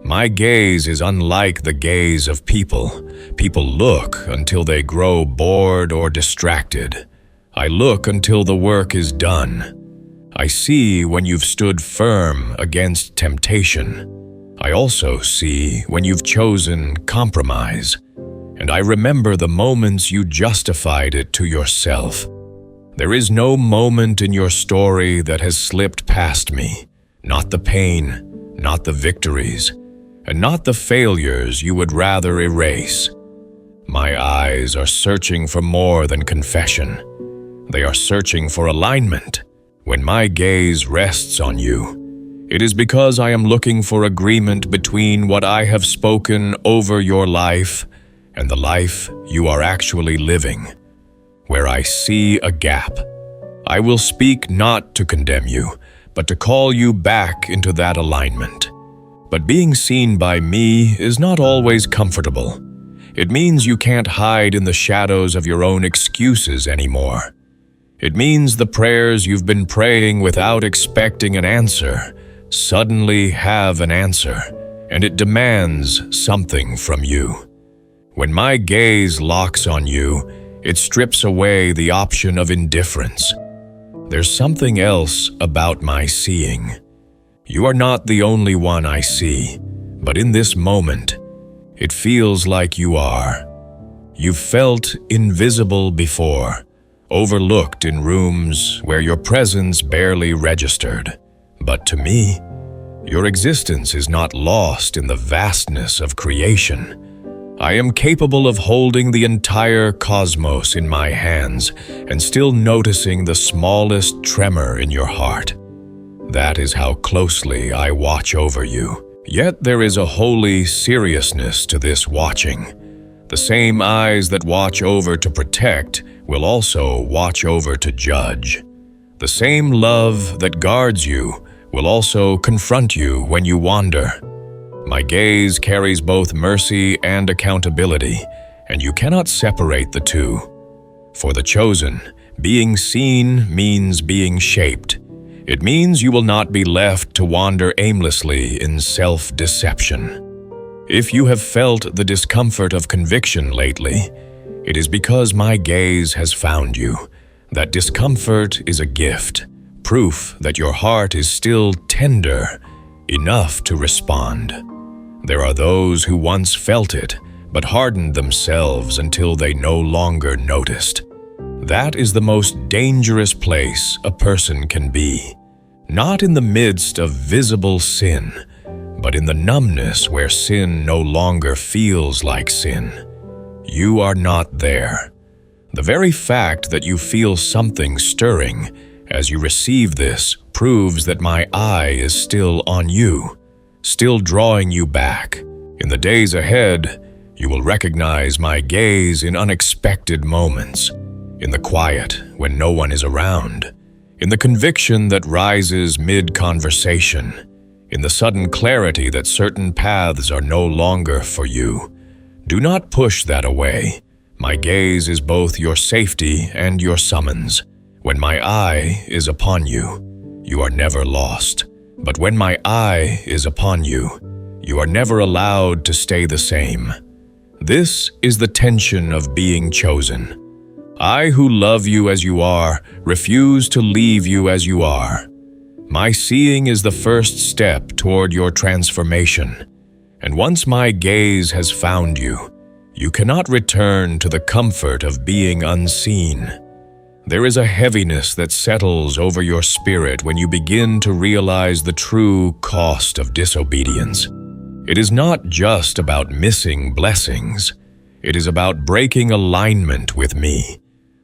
My gaze is unlike the gaze of people. People look until they grow bored or distracted. I look until the work is done. I see when you've stood firm against temptation. I also see when you've chosen compromise. And I remember the moments you justified it to yourself. There is no moment in your story that has slipped past me. Not the pain, not the victories, and not the failures you would rather erase. My eyes are searching for more than confession. They are searching for alignment. When my gaze rests on you, it is because I am looking for agreement between what I have spoken over your life and the life you are actually living. Where I see a gap, I will speak not to condemn you, but to call you back into that alignment. But being seen by me is not always comfortable. It means you can't hide in the shadows of your own excuses anymore. It means the prayers you've been praying without expecting an answer suddenly have an answer, and it demands something from you. When my gaze locks on you, it strips away the option of indifference. There's something else about my seeing. You are not the only one I see, but in this moment, it feels like you are. You've felt invisible before, overlooked in rooms where your presence barely registered. But to me, your existence is not lost in the vastness of creation. I am capable of holding the entire cosmos in my hands and still noticing the smallest tremor in your heart. That is how closely I watch over you. Yet there is a holy seriousness to this watching. The same eyes that watch over to protect will also watch over to judge. The same love that guards you will also confront you when you wander. My gaze carries both mercy and accountability, and you cannot separate the two. For the chosen, being seen means being shaped, It means you will not be left to wander aimlessly in self-deception. If you have felt the discomfort of conviction lately, it is because my gaze has found you. That discomfort is a gift, proof that your heart is still tender enough to respond. There are those who once felt it, but hardened themselves until they no longer noticed. That is the most dangerous place a person can be, not in the midst of visible sin, but in the numbness where sin no longer feels like sin. You are not there. The very fact that you feel something stirring as you receive this proves that my eye is still on you, still drawing you back. In the days ahead, you will recognize my gaze in unexpected moments, in the quiet when no one is around, in the conviction that rises mid-conversation, in the sudden clarity that certain paths are no longer for you. Do not push that away. My gaze is both your safety and your summons. When my eye is upon you, you are never lost. But when my eye is upon you, you are never allowed to stay the same. This is the tension of being chosen. I who love you as you are, refuse to leave you as you are. My seeing is the first step toward your transformation. And once my gaze has found you, you cannot return to the comfort of being unseen. There is a heaviness that settles over your spirit when you begin to realize the true cost of disobedience. It is not just about missing blessings. It is about breaking alignment with me,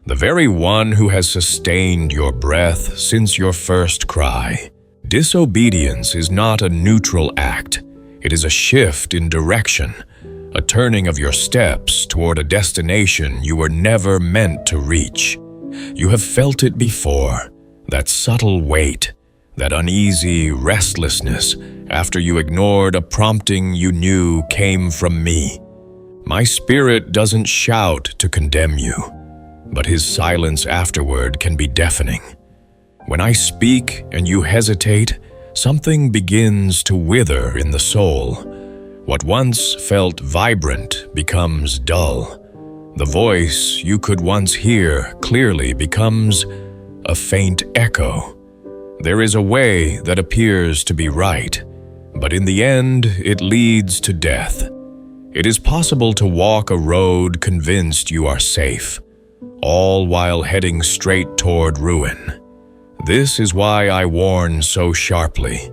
the very one who has sustained your breath since your first cry. Disobedience is not a neutral act. It is a shift in direction, a turning of your steps toward a destination you were never meant to reach. You have felt it before, that subtle weight, that uneasy restlessness after you ignored a prompting you knew came from me. My spirit doesn't shout to condemn you, but his silence afterward can be deafening. When I speak and you hesitate, something begins to wither in the soul. What once felt vibrant becomes dull. The voice you could once hear clearly becomes a faint echo. There is a way that appears to be right, but in the end it leads to death. It is possible to walk a road convinced you are safe, all while heading straight toward ruin. This is why I warn so sharply,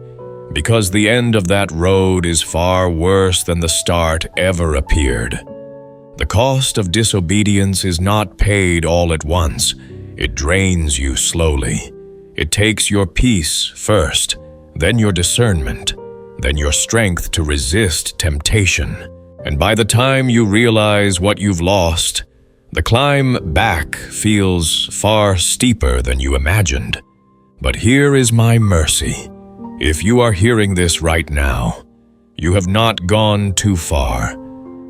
because the end of that road is far worse than the start ever appeared. The cost of disobedience is not paid all at once. It drains you slowly. It takes your peace first, then your discernment, then your strength to resist temptation. And by the time you realize what you've lost, the climb back feels far steeper than you imagined. But here is my mercy. If you are hearing this right now, you have not gone too far.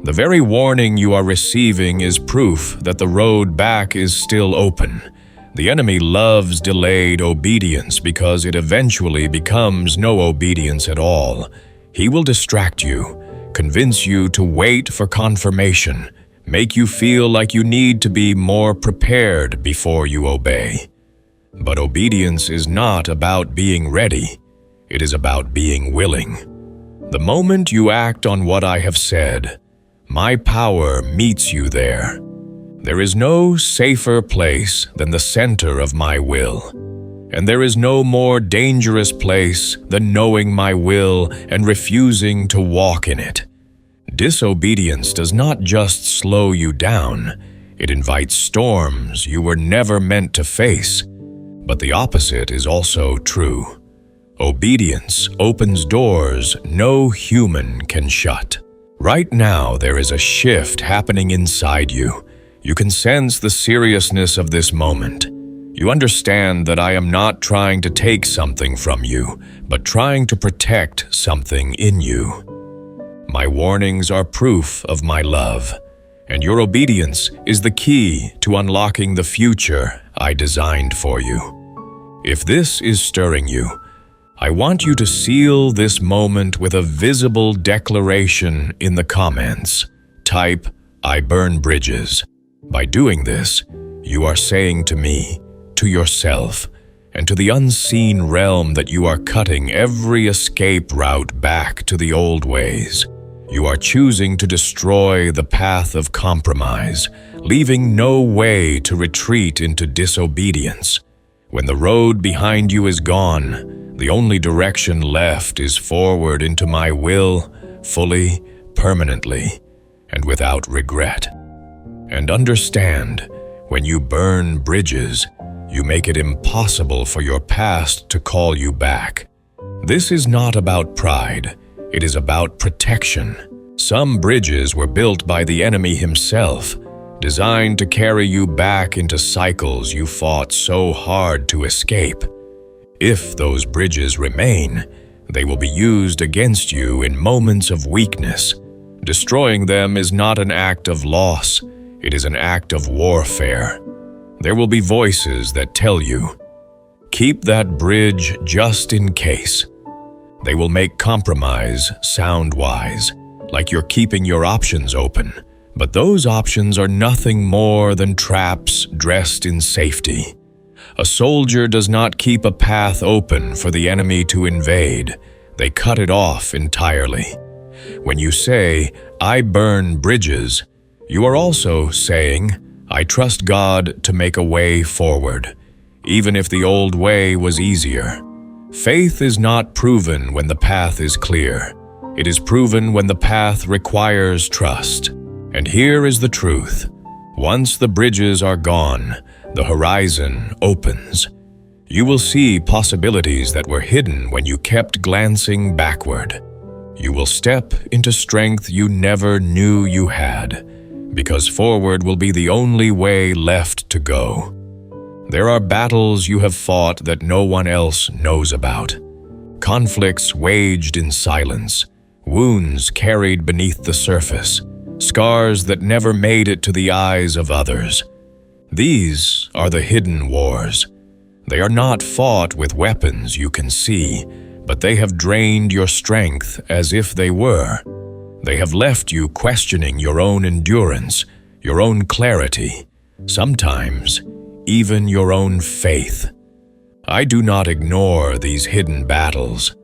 The very warning you are receiving is proof that the road back is still open. The enemy loves delayed obedience because it eventually becomes no obedience at all. He will distract you, convince you to wait for confirmation, make you feel like you need to be more prepared before you obey. But obedience is not about being ready. It is about being willing. The moment you act on what I have said, my power meets you there. There is no safer place than the center of my will, and there is no more dangerous place than knowing my will and refusing to walk in it. Disobedience does not just slow you down, it invites storms you were never meant to face. But the opposite is also true. Obedience opens doors no human can shut. Right now, there is a shift happening inside you. You can sense the seriousness of this moment. You understand that I am not trying to take something from you, but trying to protect something in you. My warnings are proof of my love, and your obedience is the key to unlocking the future I designed for you. If this is stirring you, I want you to seal this moment with a visible declaration in the comments. Type, "I burn bridges." By doing this, you are saying to me, to yourself, and to the unseen realm that you are cutting every escape route back to the old ways. You are choosing to destroy the path of compromise, leaving no way to retreat into disobedience. When the road behind you is gone, the only direction left is forward into my will, fully, permanently, and without regret. And understand, when you burn bridges, you make it impossible for your past to call you back. This is not about pride, it is about protection. Some bridges were built by the enemy himself, designed to carry you back into cycles you fought so hard to escape. If those bridges remain, they will be used against you in moments of weakness. Destroying them is not an act of loss, it is an act of warfare. There will be voices that tell you, "Keep that bridge just in case." They will make compromise sound wise, like you're keeping your options open. But those options are nothing more than traps dressed in safety. A soldier does not keep a path open for the enemy to invade. They cut it off entirely. When you say, "I burn bridges," you are also saying, "I trust God to make a way forward, even if the old way was easier." Faith is not proven when the path is clear. It is proven when the path requires trust. And here is the truth. Once the bridges are gone, the horizon opens. You will see possibilities that were hidden when you kept glancing backward. You will step into strength you never knew you had, because forward will be the only way left to go. There are battles you have fought that no one else knows about. Conflicts waged in silence, wounds carried beneath the surface, scars that never made it to the eyes of others. These are the hidden wars. They are not fought with weapons you can see, but they have drained your strength as if they were. They have left you questioning your own endurance, your own clarity, sometimes even your own faith. I do not ignore these hidden battles.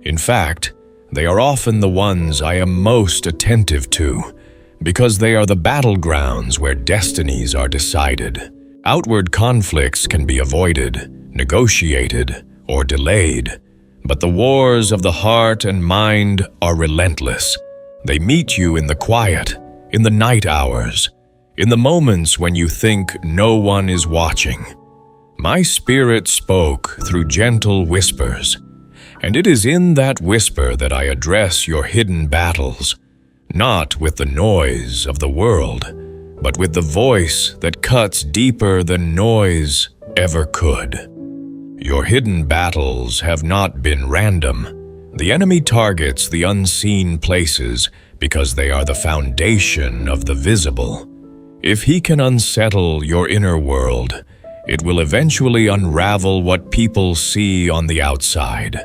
In fact, they are often the ones I am most attentive to, because they are the battlegrounds where destinies are decided. Outward conflicts can be avoided, negotiated, or delayed, but the wars of the heart and mind are relentless. They meet you in the quiet, in the night hours, in the moments when you think no one is watching. My spirit spoke through gentle whispers, and it is in that whisper that I address your hidden battles, not with the noise of the world, but with the voice that cuts deeper than noise ever could. Your hidden battles have not been random. The enemy targets the unseen places because they are the foundation of the visible. If he can unsettle your inner world, it will eventually unravel what people see on the outside.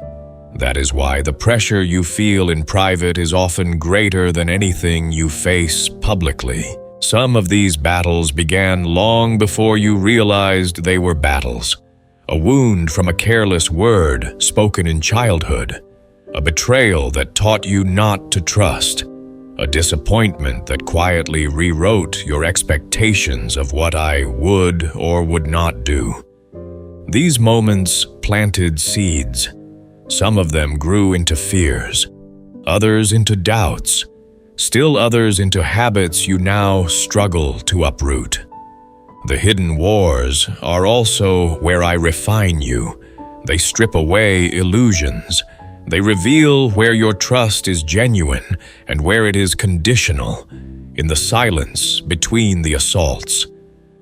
That is why the pressure you feel in private is often greater than anything you face publicly. Some of these battles began long before you realized they were battles. A wound from a careless word spoken in childhood, a betrayal that taught you not to trust, a disappointment that quietly rewrote your expectations of what I would or would not do. These moments planted seeds. Some of them grew into fears, others into doubts, still others into habits you now struggle to uproot. The hidden wars are also where I refine you. They strip away illusions. They reveal where your trust is genuine and where it is conditional, in the silence between the assaults.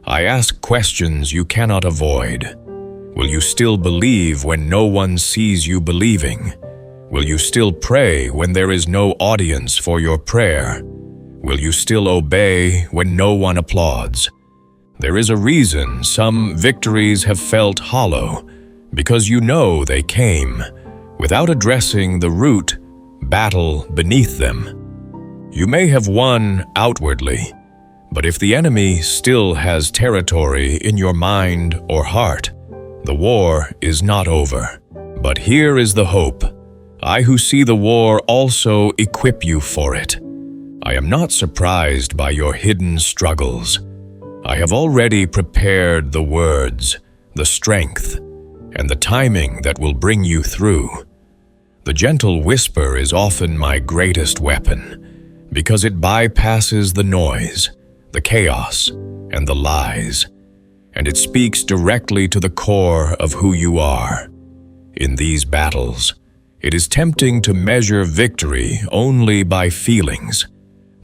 I ask questions you cannot avoid. Will you still believe when no one sees you believing? Will you still pray when there is no audience for your prayer? Will you still obey when no one applauds? There is a reason some victories have felt hollow, because you know they came, without addressing the root battle beneath them. You may have won outwardly, but if the enemy still has territory in your mind or heart, the war is not over. But here is the hope. I who see the war also equip you for it. I am not surprised by your hidden struggles. I have already prepared the words, the strength, and the timing that will bring you through. The gentle whisper is often my greatest weapon, because it bypasses the noise, the chaos, and the lies, and it speaks directly to the core of who you are. In these battles, it is tempting to measure victory only by feelings,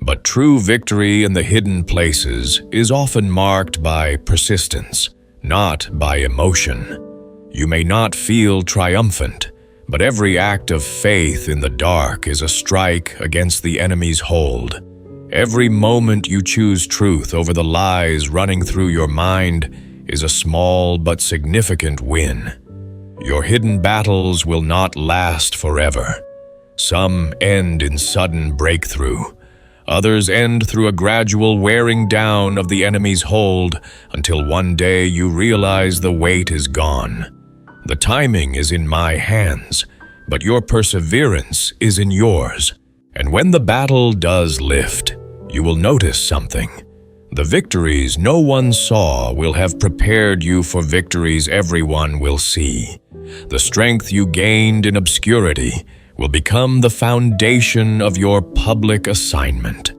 but true victory in the hidden places is often marked by persistence, not by emotion. You may not feel triumphant, but every act of faith in the dark is a strike against the enemy's hold. Every moment you choose truth over the lies running through your mind is a small but significant win. Your hidden battles will not last forever. Some end in sudden breakthrough. Others end through a gradual wearing down of the enemy's hold until one day you realize the weight is gone. The timing is in my hands, but your perseverance is in yours. And when the battle does lift, you will notice something. The victories no one saw will have prepared you for victories everyone will see. The strength you gained in obscurity will become the foundation of your public assignment.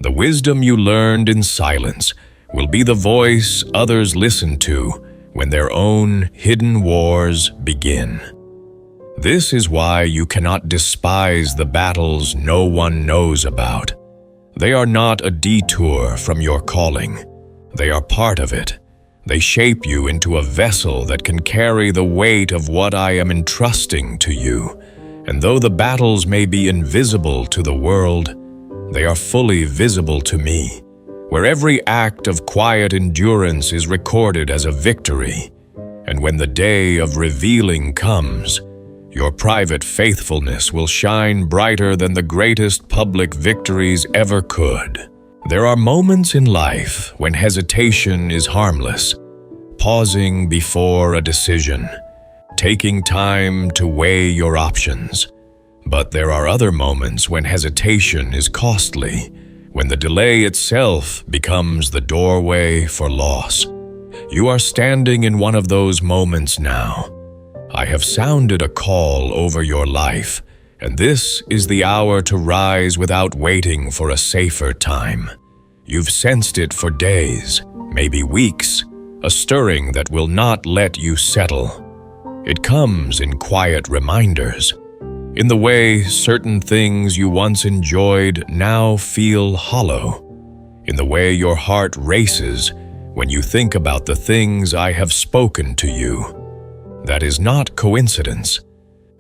The wisdom you learned in silence will be the voice others listen to when their own hidden wars begin. This is why you cannot despise the battles no one knows about. They are not a detour from your calling. They are part of it. They shape you into a vessel that can carry the weight of what I am entrusting to you. And though the battles may be invisible to the world, they are fully visible to me, where every act of quiet endurance is recorded as a victory. And when the day of revealing comes, your private faithfulness will shine brighter than the greatest public victories ever could. There are moments in life when hesitation is harmless, pausing before a decision, taking time to weigh your options. But there are other moments when hesitation is costly, when the delay itself becomes the doorway for loss. You are standing in one of those moments now. I have sounded a call over your life, and this is the hour to rise without waiting for a safer time. You've sensed it for days, maybe weeks, a stirring that will not let you settle. It comes in quiet reminders, in the way certain things you once enjoyed now feel hollow, in the way your heart races when you think about the things I have spoken to you. That is not coincidence.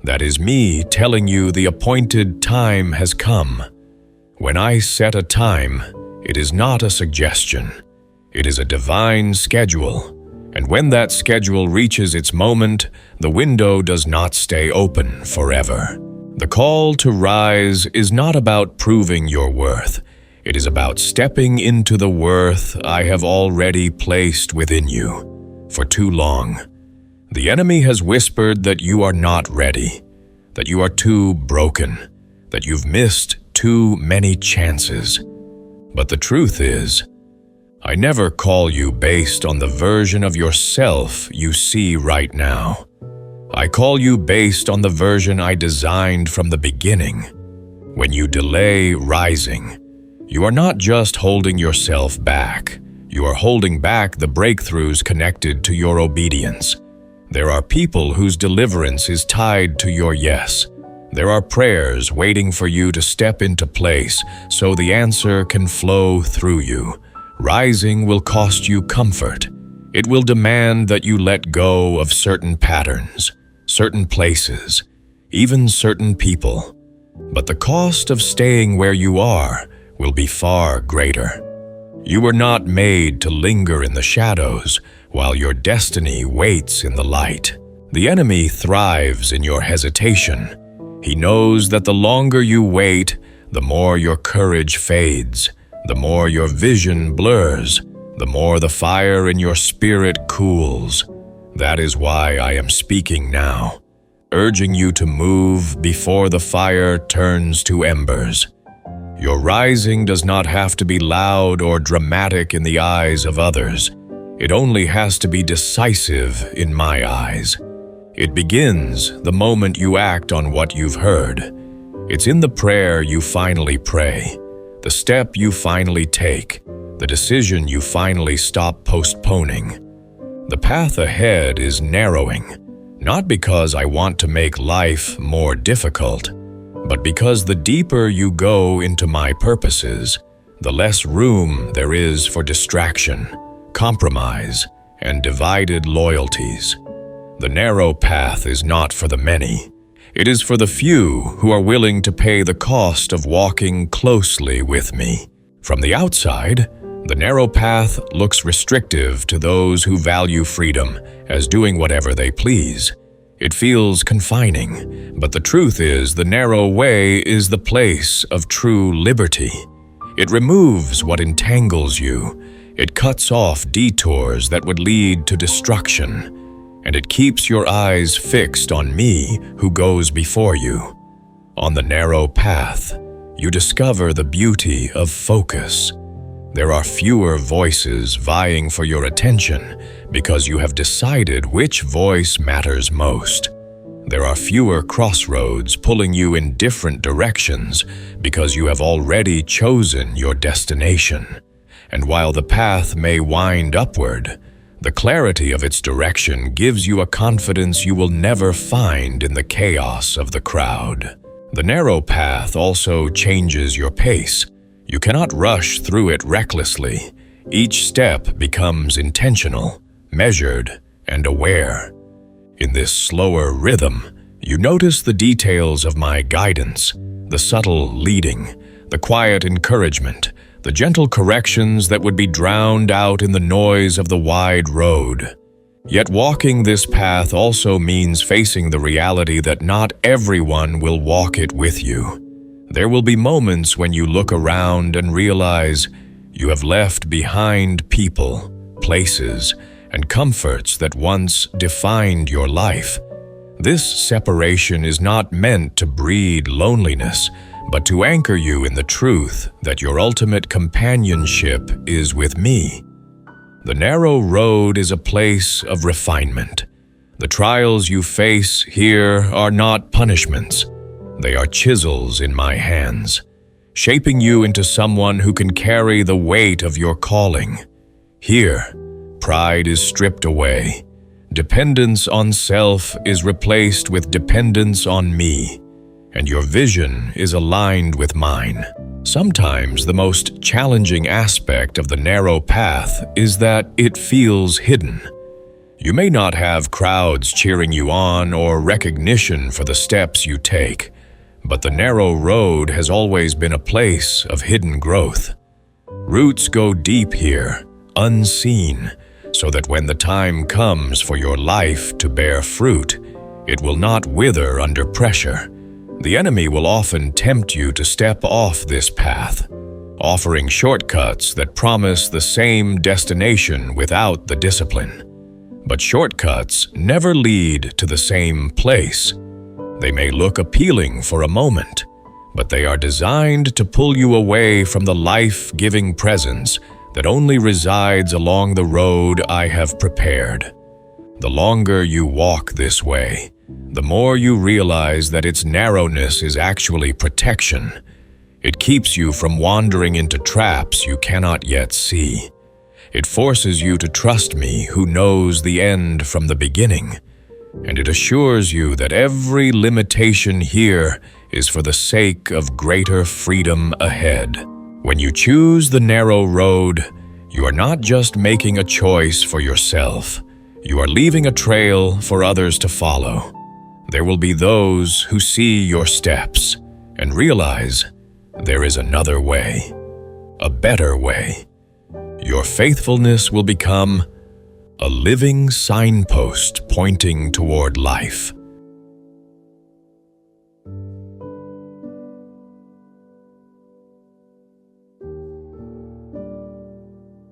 That is me telling you the appointed time has come. When I set a time, it is not a suggestion. It is a divine schedule. And when that schedule reaches its moment, the window does not stay open forever. The call to rise is not about proving your worth. It is about stepping into the worth I have already placed within you. For too long, the enemy has whispered that you are not ready, that you are too broken, that you've missed too many chances. But the truth is, I never call you based on the version of yourself you see right now. I call you based on the version I designed from the beginning. When you delay rising, you are not just holding yourself back. You are holding back the breakthroughs connected to your obedience. There are people whose deliverance is tied to your yes. There are prayers waiting for you to step into place so the answer can flow through you. Rising will cost you comfort. It will demand that you let go of certain patterns, certain places, even certain people. But the cost of staying where you are will be far greater. You were not made to linger in the shadows while your destiny waits in the light. The enemy thrives in your hesitation. He knows that the longer you wait, the more your courage fades, the more your vision blurs, the more the fire in your spirit cools. That is why I am speaking now, urging you to move before the fire turns to embers. Your rising does not have to be loud or dramatic in the eyes of others. It only has to be decisive in my eyes. It begins the moment you act on what you've heard. It's in the prayer you finally pray, the step you finally take, the decision you finally stop postponing. The path ahead is narrowing, not because I want to make life more difficult, but because the deeper you go into my purposes, the less room there is for distraction, compromise, and divided loyalties. The narrow path is not for the many. It is for the few who are willing to pay the cost of walking closely with me. From the outside, the narrow path looks restrictive to those who value freedom as doing whatever they please. It feels confining, but the truth is the narrow way is the place of true liberty. It removes what entangles you. It cuts off detours that would lead to destruction. And it keeps your eyes fixed on me who goes before you. On the narrow path, you discover the beauty of focus. There are fewer voices vying for your attention because you have decided which voice matters most. There are fewer crossroads pulling you in different directions because you have already chosen your destination. And while the path may wind upward, the clarity of its direction gives you a confidence you will never find in the chaos of the crowd. The narrow path also changes your pace. You cannot rush through it recklessly. Each step becomes intentional, measured, and aware. In this slower rhythm, you notice the details of my guidance, the subtle leading, the quiet encouragement, the gentle corrections that would be drowned out in the noise of the wide road. Yet walking this path also means facing the reality that not everyone will walk it with you. There will be moments when you look around and realize you have left behind people, places, and comforts that once defined your life. This separation is not meant to breed loneliness, but to anchor you in the truth that your ultimate companionship is with me. The narrow road is a place of refinement. The trials you face here are not punishments. They are chisels in my hands, shaping you into someone who can carry the weight of your calling. Here, pride is stripped away. Dependence on self is replaced with dependence on me, and your vision is aligned with mine. Sometimes the most challenging aspect of the narrow path is that it feels hidden. You may not have crowds cheering you on or recognition for the steps you take, but the narrow road has always been a place of hidden growth. Roots go deep here, unseen, so that when the time comes for your life to bear fruit, it will not wither under pressure. The enemy will often tempt you to step off this path, offering shortcuts that promise the same destination without the discipline. But shortcuts never lead to the same place. They may look appealing for a moment, but they are designed to pull you away from the life-giving presence that only resides along the road I have prepared. The longer you walk this way, the more you realize that its narrowness is actually protection. It keeps you from wandering into traps you cannot yet see. It forces you to trust me who knows the end from the beginning. And it assures you that every limitation here is for the sake of greater freedom ahead. When you choose the narrow road, you are not just making a choice for yourself. You are leaving a trail for others to follow. There will be those who see your steps and realize there is another way, a better way. Your faithfulness will become a living signpost pointing toward life.